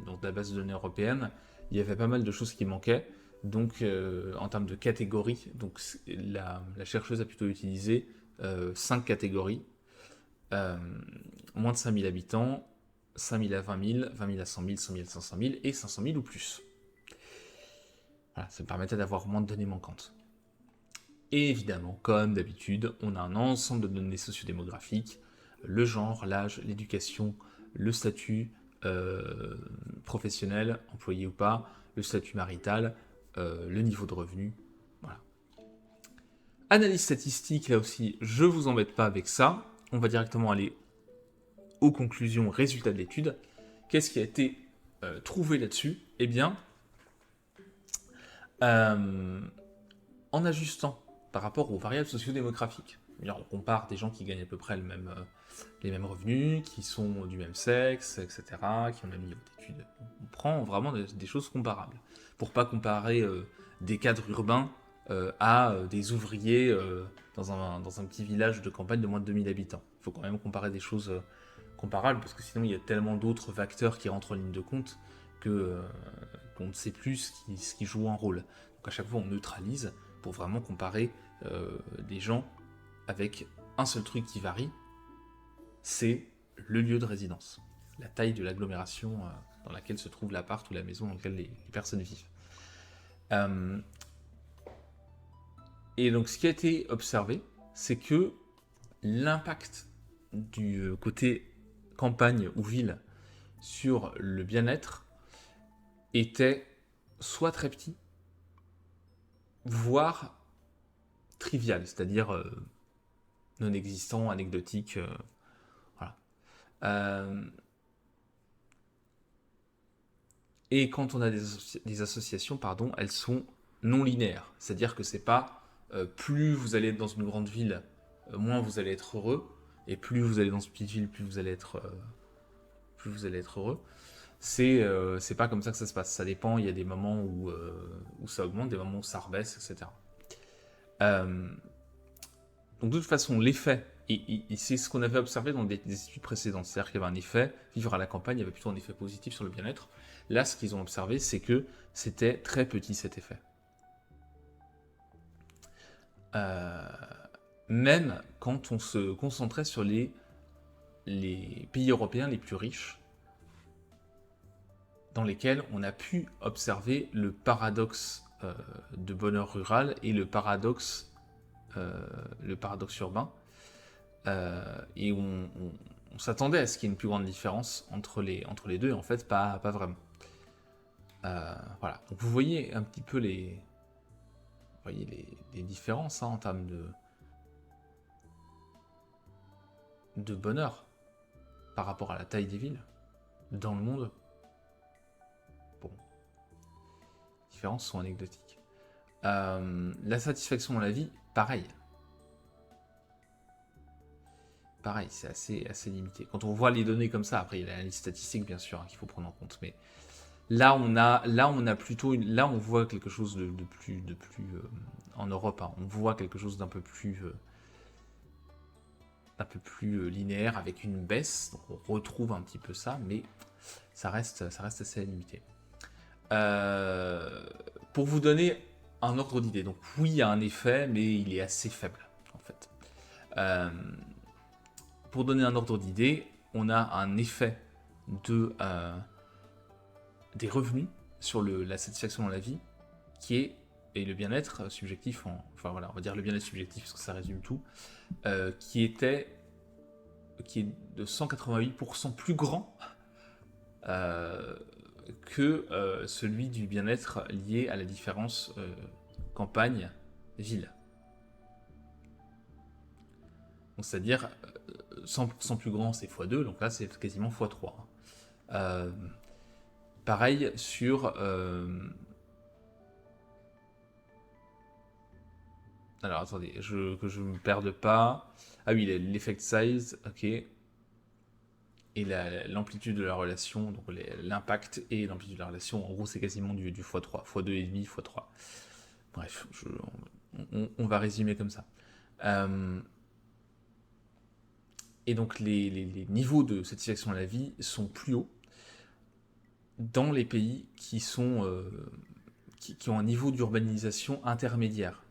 donc la base de données européenne, il y avait pas mal de choses qui manquaient. Donc en termes de catégories, donc la chercheuse a plutôt utilisé 5 catégories. Moins de 5000 habitants, 5000 à 20 000, 20 000 à 100 000, 100 000 à 500 000 et 500 000 ou plus. Voilà, ça me permettait d'avoir moins de données manquantes. Et évidemment, comme d'habitude, on a un ensemble de données sociodémographiques, le genre, l'âge, l'éducation, le statut professionnel, employé ou pas, le statut marital, le niveau de revenu. Voilà. Analyse statistique, là aussi, je ne vous embête pas avec ça. On va directement aller aux conclusions, résultats de l'étude. Qu'est-ce qui a été trouvé là-dessus? Eh bien, en ajustant par rapport aux variables sociodémographiques. On compare des gens qui gagnent à peu près les mêmes revenus, qui sont du même sexe, etc., qui ont le même niveau d'études. On prend vraiment des choses comparables. Pour pas comparer des cadres urbains à des ouvriers dans un petit village de campagne de moins de 2000 habitants. Il faut quand même comparer des choses comparables, parce que sinon il y a tellement d'autres facteurs qui rentrent en ligne de compte qu'on ne sait plus ce qui joue un rôle. Donc à chaque fois on neutralise pour vraiment comparer des gens avec un seul truc qui varie, c'est le lieu de résidence, la taille de l'agglomération dans laquelle se trouve l'appart ou la maison dans laquelle les personnes vivent. Et donc ce qui a été observé, c'est que l'impact du côté campagne ou ville sur le bien-être était soit très petit, voire trivial, c'est-à-dire non existant, anecdotique, voilà. Et quand on a des associations, pardon, elles sont non linéaires, c'est-à-dire que c'est pas plus vous allez être dans une grande ville, moins vous allez être heureux, et plus vous allez dans une petite ville, plus vous allez être heureux. C'est pas comme ça que ça se passe. Ça dépend, il y a des moments où ça augmente, des moments où ça rebaisse, etc. Donc de toute façon, l'effet, et c'est ce qu'on avait observé dans des études précédentes, c'est-à-dire qu'il y avait un effet, vivre à la campagne, il y avait plutôt un effet positif sur le bien-être. Là, ce qu'ils ont observé, c'est que c'était très petit cet effet. Même quand on se concentrait sur les pays européens les plus riches, dans lesquels on a pu observer le paradoxe de bonheur rural et le paradoxe urbain, et on s'attendait à ce qu'il y ait une plus grande différence entre les deux, et en fait pas vraiment. Voilà. Donc vous voyez un petit peu les différences en termes de bonheur par rapport à la taille des villes dans le monde. Bon, les différences sont anecdotiques. La satisfaction dans la vie, pareil, c'est assez limité. Quand on voit les données comme ça, après il y a l'analyse statistique bien sûr qu'il faut prendre en compte, mais là on voit quelque chose de plus en Europe, on voit quelque chose d'un peu plus linéaire avec une baisse. Donc on retrouve un petit peu ça, mais ça reste assez limité. Pour vous donner un ordre d'idée, donc oui, il y a un effet, mais il est assez faible en fait. Pour donner un ordre d'idée, on a un effet des revenus sur la satisfaction dans la vie et le bien-être subjectif, enfin voilà, on va dire le bien-être subjectif parce que ça résume tout, qui est de 188% plus grand que celui du bien-être lié à la différence campagne-ville. Donc c'est-à-dire 100% plus grand c'est x2, donc là c'est quasiment x3. Pareil sur... Alors attendez, que je ne me perde pas. Ah oui, l'effect size, ok. Et l'amplitude de la relation, donc l'impact et l'amplitude de la relation, en gros c'est quasiment du x3, x2,5, x3. Bref, on va résumer comme ça. Et donc les niveaux de satisfaction à la vie sont plus hauts dans les pays qui ont un niveau d'urbanisation intermédiaire.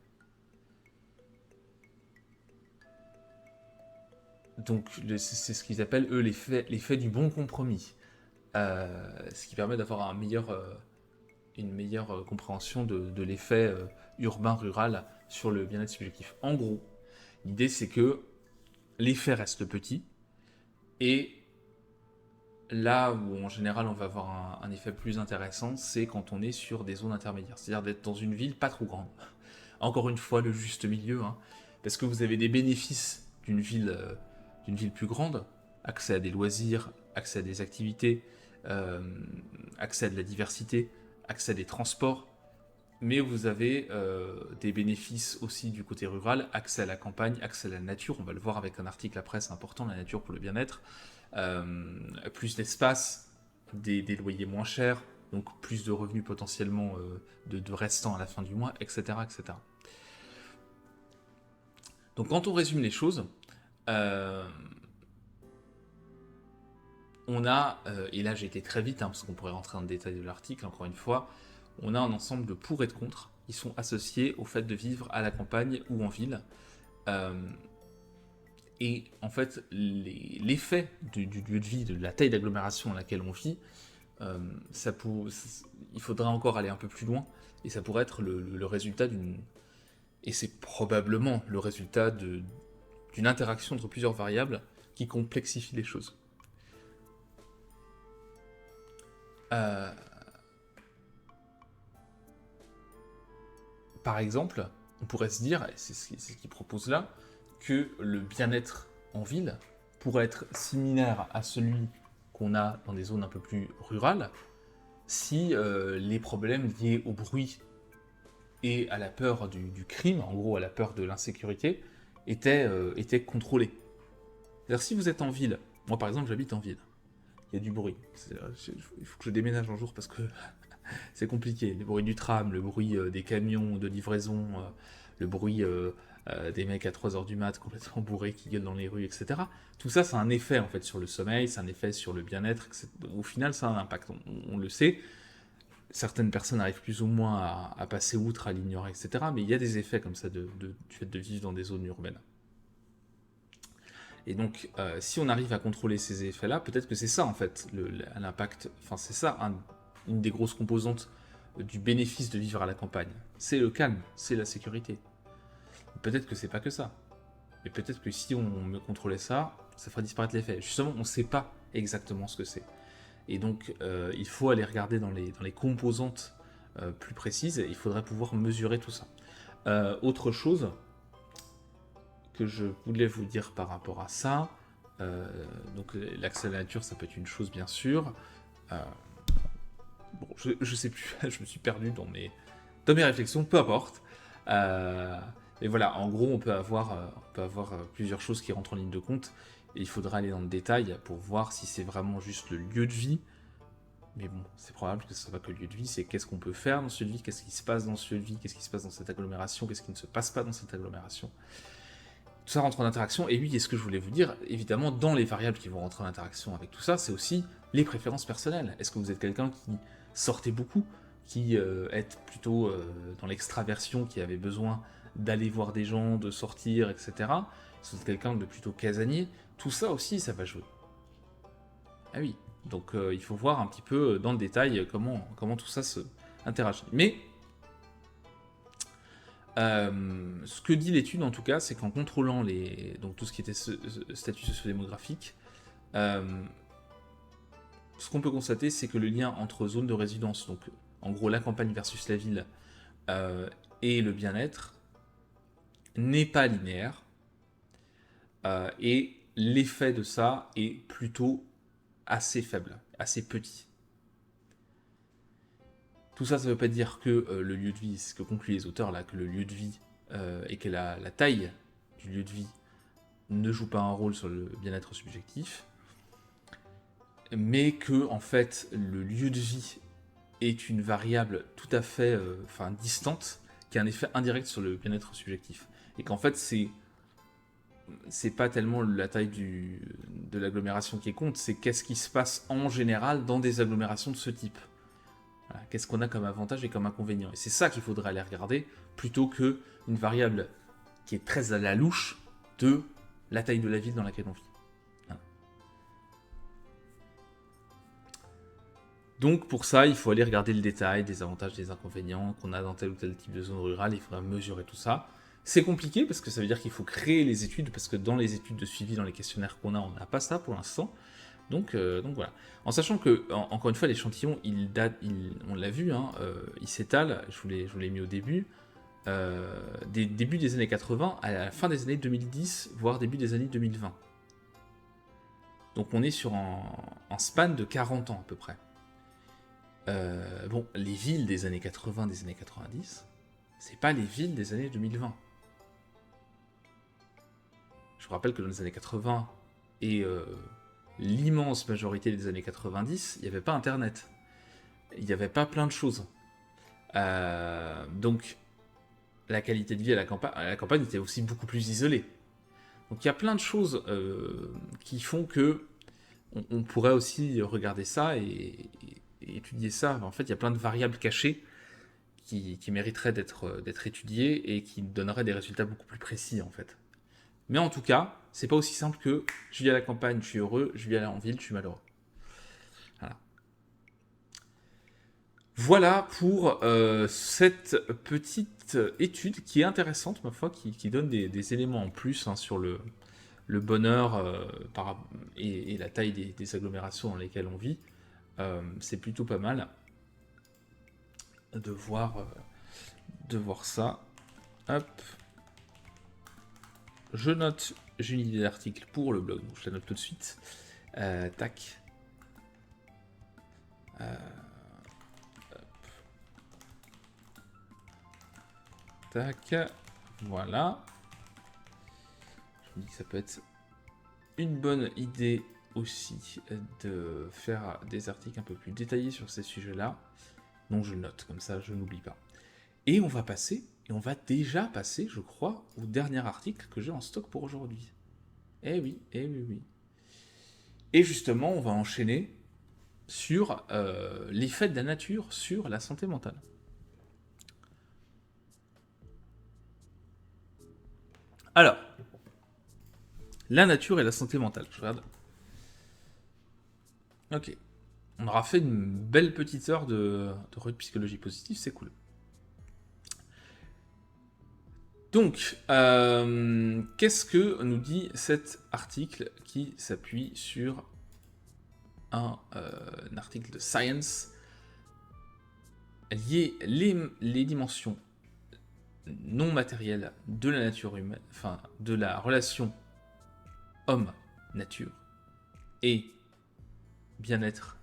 Donc c'est ce qu'ils appellent eux l'effet du bon compromis, ce qui permet d'avoir une meilleure compréhension de l'effet urbain-rural sur le bien-être subjectif. En gros, l'idée c'est que l'effet reste petit, et là où en général on va avoir un effet plus intéressant, c'est quand on est sur des zones intermédiaires, c'est-à-dire d'être dans une ville pas trop grande. Encore une fois, le juste milieu, parce que vous avez des bénéfices d'une ville plus grande, accès à des loisirs, accès à des activités, accès à de la diversité, accès à des transports, mais vous avez des bénéfices aussi du côté rural, accès à la campagne, accès à la nature, on va le voir avec un article après, c'est important, la nature pour le bien-être, plus d'espace, des loyers moins chers, donc plus de revenus potentiellement de restants à la fin du mois, etc., etc. Donc quand on résume les choses, on a, et là j'ai été très vite, parce qu'on pourrait rentrer dans le détail de l'article, encore une fois, on a un ensemble de pour et de contre qui sont associés au fait de vivre à la campagne ou en ville. Et en fait, l'effet du lieu de vie, de la taille d'agglomération dans laquelle on vit, il faudrait encore aller un peu plus loin, et ça pourrait être le résultat d'une... Et c'est probablement le résultat d'une interaction entre plusieurs variables qui complexifie les choses. Par exemple, on pourrait se dire, et c'est ce qu'il propose là, que le bien-être en ville pourrait être similaire à celui qu'on a dans des zones un peu plus rurales, si les problèmes liés au bruit et à la peur du crime, en gros à la peur de l'insécurité, étaient contrôlés. C'est-à-dire si vous êtes en ville, moi par exemple j'habite en ville, il y a du bruit, il faut que je déménage un jour parce que c'est compliqué, le bruit du tram, le bruit des camions de livraison, le bruit des mecs à 3h du mat complètement bourrés qui gueulent dans les rues, etc. Tout ça, ça a un effet en fait sur le sommeil, c'est un effet sur le bien-être, au final ça a un impact, on le sait. Certaines personnes arrivent plus ou moins à passer outre, à l'ignorer, etc. Mais il y a des effets comme ça du fait de vivre dans des zones urbaines. Et donc, si on arrive à contrôler ces effets-là, peut-être que c'est ça en fait l'impact, enfin c'est ça une des grosses composantes du bénéfice de vivre à la campagne. C'est le calme, c'est la sécurité. Peut-être que c'est pas que ça. Mais peut-être que si on me contrôlait ça, ça ferait disparaître l'effet. Justement, on ne sait pas exactement ce que c'est. Et donc, il faut aller regarder dans les composantes plus précises, et il faudrait pouvoir mesurer tout ça. Autre chose que je voulais vous dire par rapport à ça, donc l'accès à la nature, ça peut être une chose, bien sûr. Bon, je sais plus, je me suis perdu dans mes réflexions, peu importe. Et voilà, en gros, on peut avoir plusieurs choses qui rentrent en ligne de compte, et il faudra aller dans le détail pour voir si c'est vraiment juste le lieu de vie. Mais bon, c'est probable que ce ne soit pas que le lieu de vie, c'est qu'est-ce qu'on peut faire dans ce lieu de vie, qu'est-ce qui se passe dans ce lieu de vie, qu'est-ce qui se passe dans cette agglomération, qu'est-ce qui ne se passe pas dans cette agglomération. Tout ça rentre en interaction, et oui, et ce que je voulais vous dire, évidemment, dans les variables qui vont rentrer en interaction avec tout ça, c'est aussi les préférences personnelles. Est-ce que vous êtes quelqu'un qui sortait beaucoup, qui est plutôt dans l'extraversion, qui avait besoin d'aller voir des gens, de sortir, etc. Est-ce que vous êtes quelqu'un de plutôt casanier? Tout ça aussi, ça va jouer. Ah oui. Donc il faut voir un petit peu dans le détail comment tout ça se interagit. Mais ce que dit l'étude en tout cas, c'est qu'en contrôlant donc tout ce qui était statut socio-démographique, ce qu'on peut constater, c'est que le lien entre zone de résidence, donc en gros la campagne versus la ville, et le bien-être, n'est pas linéaire. Et l'effet de ça est plutôt assez faible, assez petit. Tout ça, ça ne veut pas dire que le lieu de vie, c'est ce que concluent les auteurs là, que le lieu de vie et que la taille du lieu de vie ne joue pas un rôle sur le bien-être subjectif, mais que en fait le lieu de vie est une variable tout à fait distante qui a un effet indirect sur le bien-être subjectif. Et qu'en fait c'est pas tellement la taille de l'agglomération qui compte, c'est qu'est-ce qui se passe en général dans des agglomérations de ce type. Voilà, qu'est-ce qu'on a comme avantage et comme inconvénient. Et c'est ça qu'il faudrait aller regarder, plutôt qu'une variable qui est très à la louche de la taille de la ville dans laquelle on vit. Voilà. Donc pour ça, il faut aller regarder le détail des avantages, des inconvénients qu'on a dans tel ou tel type de zone rurale, il faudra mesurer tout ça. C'est compliqué parce que ça veut dire qu'il faut créer les études, parce que dans les études de suivi, dans les questionnaires qu'on a, on n'a pas ça pour l'instant. Donc voilà. En sachant que, encore une fois, l'échantillon, on l'a vu, il s'étale, je vous l'ai mis au début, des débuts des années 80 à la fin des années 2010, voire début des années 2020. Donc on est sur un span de 40 ans à peu près. Bon, les villes des années 80, des années 90, c'est pas les villes des années 2020. Je vous rappelle que dans les années 80 et l'immense majorité des années 90, il n'y avait pas Internet. Il n'y avait pas plein de choses. Donc, la qualité de vie à la campagne était aussi beaucoup plus isolée. Donc, il y a plein de choses qui font que on pourrait aussi regarder ça et étudier ça. En fait, il y a plein de variables cachées qui mériteraient d'être étudiées et qui donneraient des résultats beaucoup plus précis, en fait. Mais en tout cas, c'est pas aussi simple que je vis à la campagne, je suis heureux, je vis en ville, je suis malheureux. Voilà pour cette petite étude qui est intéressante, ma foi, qui donne des éléments en plus sur le bonheur et la taille des agglomérations dans lesquelles on vit. C'est plutôt pas mal de voir ça. Hop. Je note, j'ai une idée d'article pour le blog, donc je la note tout de suite. Tac. Tac. Voilà. Je me dis que ça peut être une bonne idée aussi de faire des articles un peu plus détaillés sur ces sujets-là. Donc je le note, comme ça je n'oublie pas. Et on va déjà passer, je crois, au dernier article que j'ai en stock pour aujourd'hui. Eh oui. Et justement, on va enchaîner sur l'effet de la nature sur la santé mentale. Alors, la nature et la santé mentale, je regarde. Ok. On aura fait une belle petite heure de psychologie positive, c'est cool. Donc, qu'est-ce que nous dit cet article qui s'appuie sur un article de Science lié les dimensions non matérielles de la nature humaine, enfin de la relation homme-nature et bien-être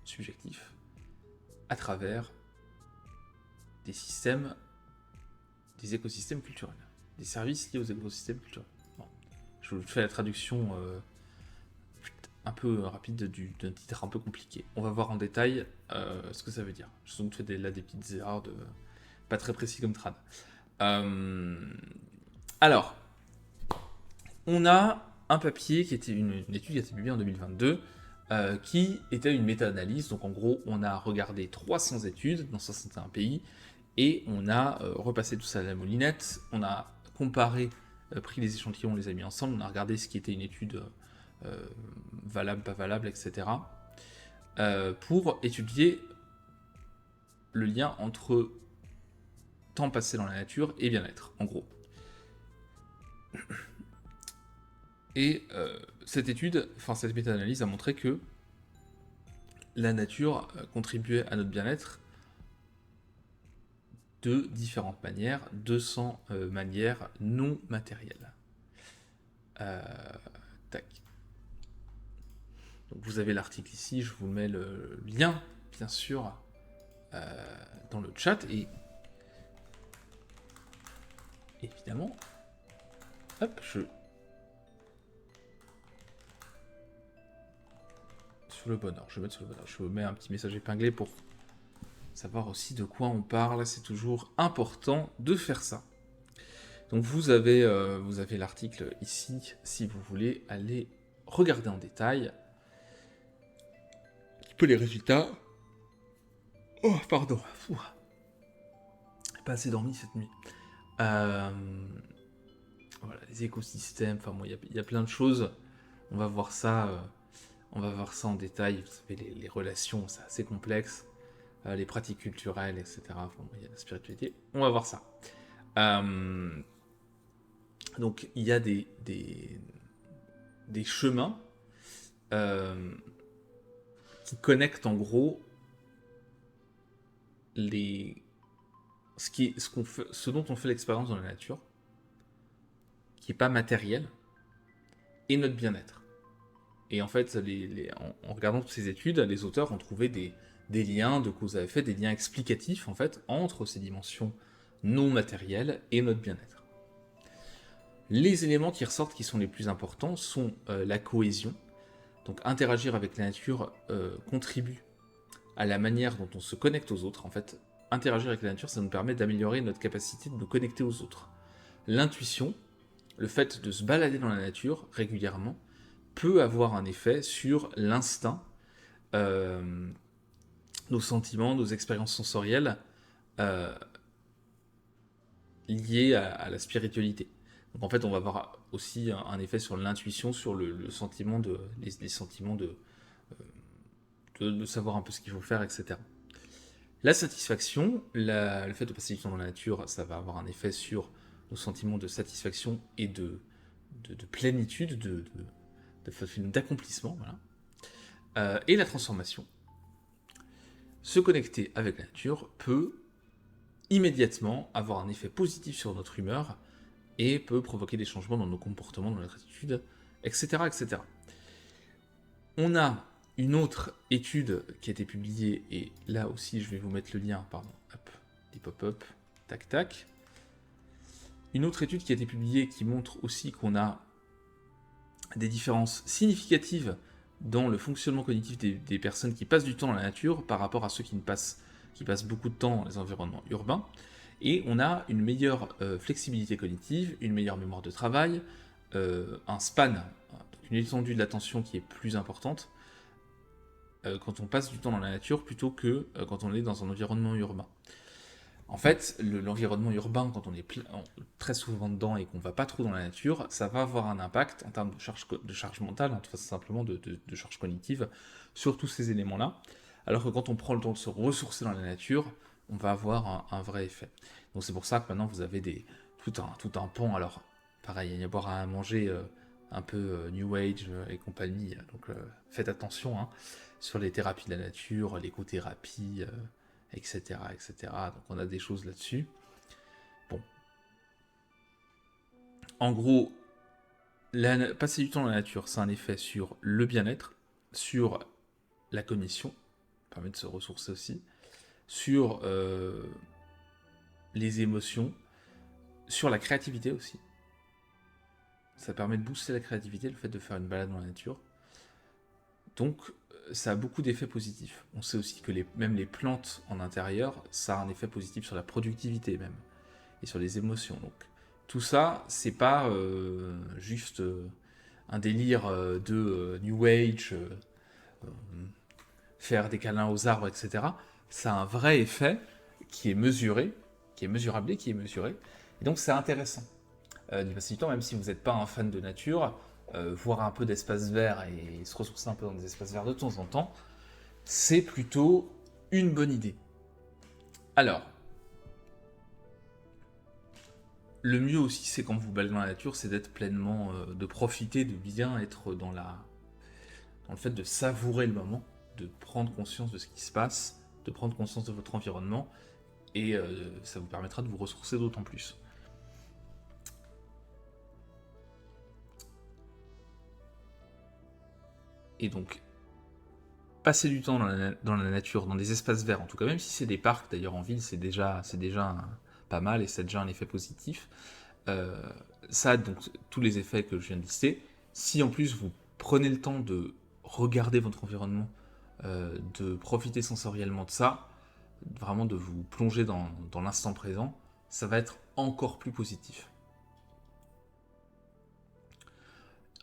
subjectif à travers des écosystèmes culturels, des services liés aux écosystèmes culturels. Bon. Je vous fais la traduction un peu rapide d'un titre un peu compliqué. On va voir en détail ce que ça veut dire. Je vous fais là des petites erreurs pas très précis comme trad. Alors, on a un papier qui était une étude qui a été publiée en 2022 qui était une méta-analyse. Donc en gros, on a regardé 300 études dans 61 pays et on a repassé tout ça à la moulinette. On a comparé, pris les échantillons, on les a mis ensemble, on a regardé ce qui était une étude valable, pas valable, etc. Pour étudier le lien entre temps passé dans la nature et bien-être, en gros. Et cette méta-analyse a montré que la nature contribuait à notre bien-être de différentes manières, 200 manières non matérielles. Tac. Donc vous avez l'article ici, je vous mets le lien, bien sûr, dans le chat, et évidemment, hop, sur le bonheur, je vais mettre sur le bonheur, je vous mets un petit message épinglé pour savoir aussi de quoi on parle, c'est toujours important de faire ça. Donc vous avez l'article ici, si vous voulez aller regarder en détail un petit peu les résultats. Oh, pardon. Pas assez dormi cette nuit. Voilà, les écosystèmes, enfin bon, il y a plein de choses. On va voir ça en détail. Vous savez, les relations, c'est assez complexe. Les pratiques culturelles, etc. Enfin, il y a la spiritualité. On va voir ça. Donc, il y a des chemins qui connectent en gros ce dont on fait l'expérience dans la nature, qui n'est pas matériel, et notre bien-être. Et en fait, en regardant toutes ces études, les auteurs ont trouvé des liens de cause à effet, des liens explicatifs en fait entre ces dimensions non matérielles et notre bien-être. Les éléments qui ressortent qui sont les plus importants sont la cohésion. Donc interagir avec la nature contribue à la manière dont on se connecte aux autres. En fait, interagir avec la nature, ça nous permet d'améliorer notre capacité de nous connecter aux autres. L'intuition, le fait de se balader dans la nature régulièrement, peut avoir un effet sur l'instinct, nos sentiments, nos expériences sensorielles liées à la spiritualité. Donc en fait, on va avoir aussi un effet sur l'intuition, sur le sentiment les sentiments de savoir un peu ce qu'il faut faire, etc. La satisfaction, le fait de passer du temps dans la nature, ça va avoir un effet sur nos sentiments de satisfaction et de plénitude, d'accomplissement. Voilà. Et la transformation. Se connecter avec la nature peut immédiatement avoir un effet positif sur notre humeur et peut provoquer des changements dans nos comportements, dans notre attitude, etc. etc. On a une autre étude qui a été publiée, et là aussi je vais vous mettre le lien, pardon, hop, des pop-up, tac tac. Une autre étude qui a été publiée qui montre aussi qu'on a des différences significatives dans le fonctionnement cognitif des personnes qui passent du temps dans la nature par rapport à ceux qui passent beaucoup de temps dans les environnements urbains. Et on a une meilleure flexibilité cognitive, une meilleure mémoire de travail, un span, une étendue de l'attention qui est plus importante quand on passe du temps dans la nature plutôt que quand on est dans un environnement urbain. En fait, l'environnement urbain, quand on est très souvent dedans et qu'on ne va pas trop dans la nature, ça va avoir un impact en termes de charge mentale, tout simplement de charge cognitive, sur tous ces éléments-là. Alors que quand on prend le temps de se ressourcer dans la nature, on va avoir un vrai effet. Donc c'est pour ça que maintenant vous avez tout un pan. Alors pareil, il y a à boire à manger un peu New Age et compagnie. Donc faites attention sur les thérapies de la nature, l'écothérapie, etc., etc. Donc on a des choses là-dessus. Bon. En gros, passer du temps dans la nature, c'est un effet sur le bien-être, sur la cognition, ça permet de se ressourcer aussi, sur les émotions, sur la créativité aussi. Ça permet de booster la créativité, le fait de faire une balade dans la nature. Donc, ça a beaucoup d'effets positifs. On sait aussi que même les plantes en intérieur, ça a un effet positif sur la productivité même, et sur les émotions. Donc, tout ça, c'est pas juste un délire de New Age, faire des câlins aux arbres, etc. Ça a un vrai effet qui est mesuré, qui est mesurable et qui est mesuré. Et donc, c'est intéressant. Du passé du temps, même si vous n'êtes pas un fan de nature, voir un peu d'espace vert et se ressourcer un peu dans des espaces verts de temps en temps, c'est plutôt une bonne idée. Alors, le mieux aussi, c'est quand vous baladez dans la nature, c'est d'être pleinement, de profiter, de bien être dans le fait de savourer le moment, de prendre conscience de ce qui se passe, de prendre conscience de votre environnement, et ça vous permettra de vous ressourcer d'autant plus. Et donc, passer du temps dans la nature, dans des espaces verts, en tout cas, même si c'est des parcs, d'ailleurs en ville, c'est déjà pas mal et c'est déjà un effet positif. Euh, Ça a donc tous les effets que je viens de lister. Si en plus vous prenez le temps de regarder votre environnement, de profiter sensoriellement de ça, vraiment de vous plonger dans l'instant présent, ça va être encore plus positif.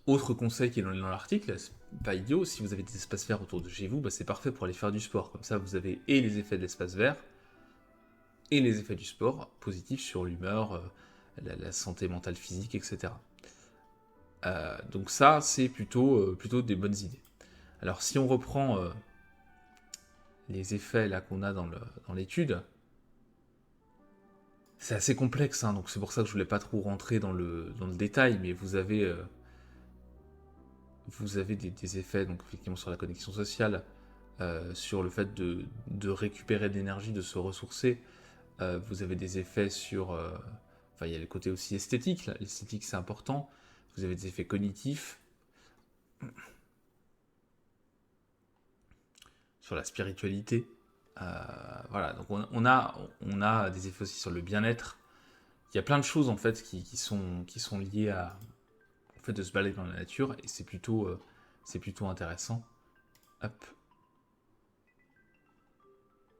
Autre conseil qui est dans l'article, c'est pas idiot, si vous avez des espaces verts autour de chez vous, bah c'est parfait pour aller faire du sport. Comme ça, vous avez et les effets de l'espace vert et les effets du sport positifs sur l'humeur, la santé mentale, physique, etc. Donc ça, c'est plutôt des bonnes idées. Alors si on reprend les effets là qu'on a dans l'étude, c'est assez complexe, hein, donc c'est pour ça que je voulais pas trop rentrer dans le détail, mais vous avez des effets donc effectivement sur la connexion sociale, sur le fait de récupérer de l'énergie, de se ressourcer. Vous avez des effets sur... Enfin, il y a le côté aussi esthétique, là. L'esthétique c'est important. Vous avez des effets cognitifs, sur la spiritualité. Voilà, donc on a des effets aussi sur le bien-être. Il y a plein de choses en fait qui sont liées au fait de se balader dans la nature et c'est plutôt intéressant. Hop.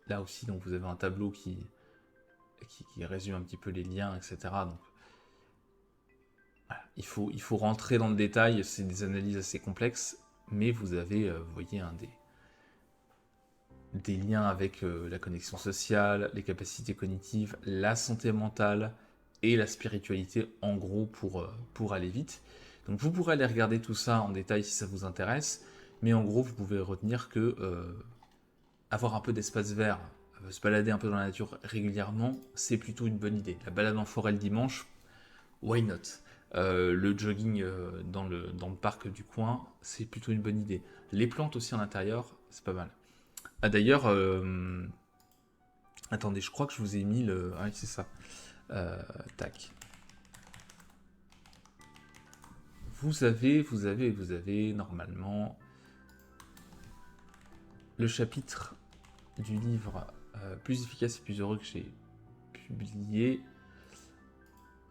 Là aussi, donc vous avez un tableau qui résume un petit peu les liens, etc. Donc, voilà, il faut rentrer dans le détail, c'est des analyses assez complexes, mais vous avez, vous voyez, des liens avec la connexion sociale, les capacités cognitives, la santé mentale et la spiritualité, en gros, pour aller vite. Donc vous pourrez aller regarder tout ça en détail si ça vous intéresse, mais en gros, vous pouvez retenir que avoir un peu d'espace vert, se balader un peu dans la nature régulièrement, c'est plutôt une bonne idée. La balade en forêt le dimanche, why not? Le jogging dans le parc du coin, c'est plutôt une bonne idée. Les plantes aussi en intérieur, c'est pas mal. Ah d'ailleurs, attendez, je crois que je vous ai mis le... Ah oui, c'est ça. Tac. Vous avez normalement le chapitre du livre Plus efficace et plus heureux que j'ai publié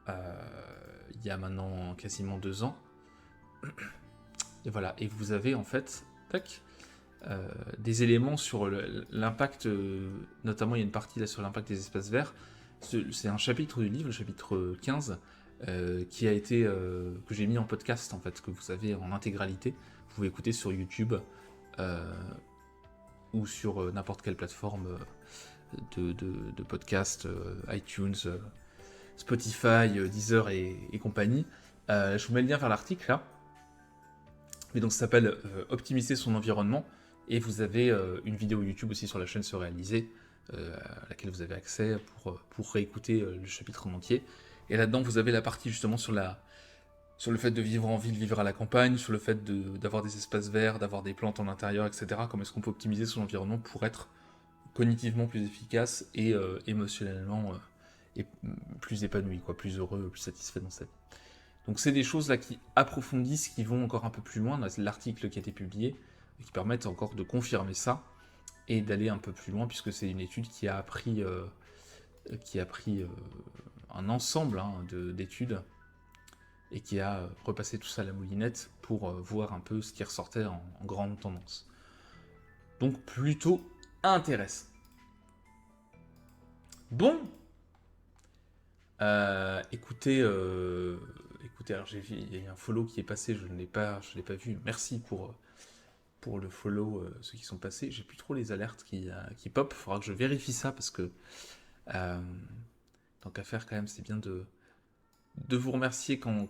il y a maintenant quasiment 2 ans. Et voilà, et vous avez en fait, tac, des éléments sur l'impact, notamment il y a une partie là sur l'impact des espaces verts. C'est un chapitre du livre, le chapitre 15, qui a été que j'ai mis en podcast en fait, que vous avez en intégralité. Vous pouvez écouter sur YouTube ou sur n'importe quelle plateforme de podcast, iTunes, Spotify, Deezer et compagnie. Je vous mets le lien vers l'article là. Mais donc ça s'appelle Optimiser son environnement. Et vous avez une vidéo YouTube aussi sur la chaîne Se Réaliser, à laquelle vous avez accès pour réécouter le chapitre en entier. Et là-dedans, vous avez la partie justement sur le fait de vivre en ville, vivre à la campagne, sur le fait d'avoir des espaces verts, d'avoir des plantes en intérieur, etc. Comment est-ce qu'on peut optimiser son environnement pour être cognitivement plus efficace et émotionnellement plus épanoui, quoi, plus heureux, plus satisfait dans sa vie. Donc c'est des choses là qui approfondissent, qui vont encore un peu plus loin dans l'article qui a été publié, et qui permettent encore de confirmer ça et d'aller un peu plus loin, puisque c'est une étude qui a pris un ensemble d'études et qui a repassé tout ça à la moulinette pour voir un peu ce qui ressortait en grande tendance. Donc plutôt intéressant. Bon, écoutez, alors j'ai vu, il y a eu un follow qui est passé, je ne l'ai pas vu. Merci pour le follow, ceux qui sont passés. J'ai plus trop les alertes qui pop. Il faudra que je vérifie ça parce que tant qu'à faire quand même, c'est bien de vous remercier quand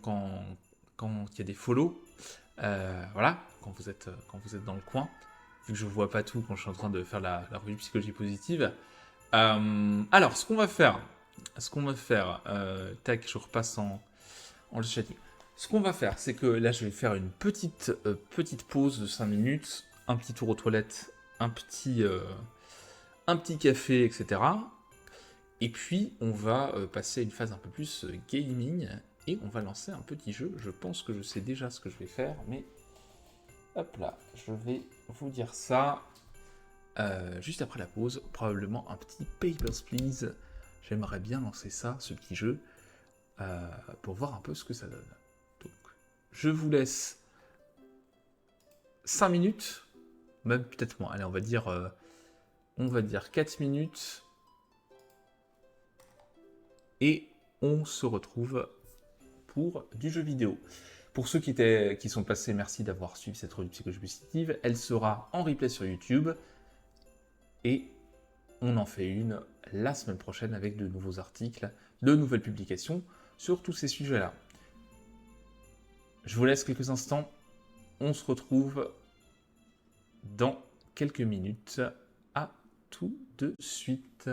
quand il y a des follow. Voilà, quand vous êtes dans le coin, vu que je vois pas tout quand je suis en train de faire la revue psychologie positive. Alors, ce qu'on va faire, tac, je repasse en chatting. Ce qu'on va faire, c'est que là, je vais faire une petite pause de 5 minutes, un petit tour aux toilettes, un petit café, etc. Et puis, on va passer à une phase un peu plus gaming, et on va lancer un petit jeu. Je pense que je sais déjà ce que je vais faire, mais hop là, je vais vous dire ça juste après la pause. Probablement un petit Papers, Please. J'aimerais bien lancer ça, ce petit jeu, pour voir un peu ce que ça donne. Donc, je vous laisse 5 minutes, même peut-être moins. Allez, on va dire 4 minutes. Et on se retrouve pour du jeu vidéo. Pour ceux qui sont passés, merci d'avoir suivi cette revue psychologie positive. Elle sera en replay sur YouTube. Et on en fait une la semaine prochaine avec de nouveaux articles, de nouvelles publications sur tous ces sujets-là. Je vous laisse quelques instants. On se retrouve dans quelques minutes. À tout de suite.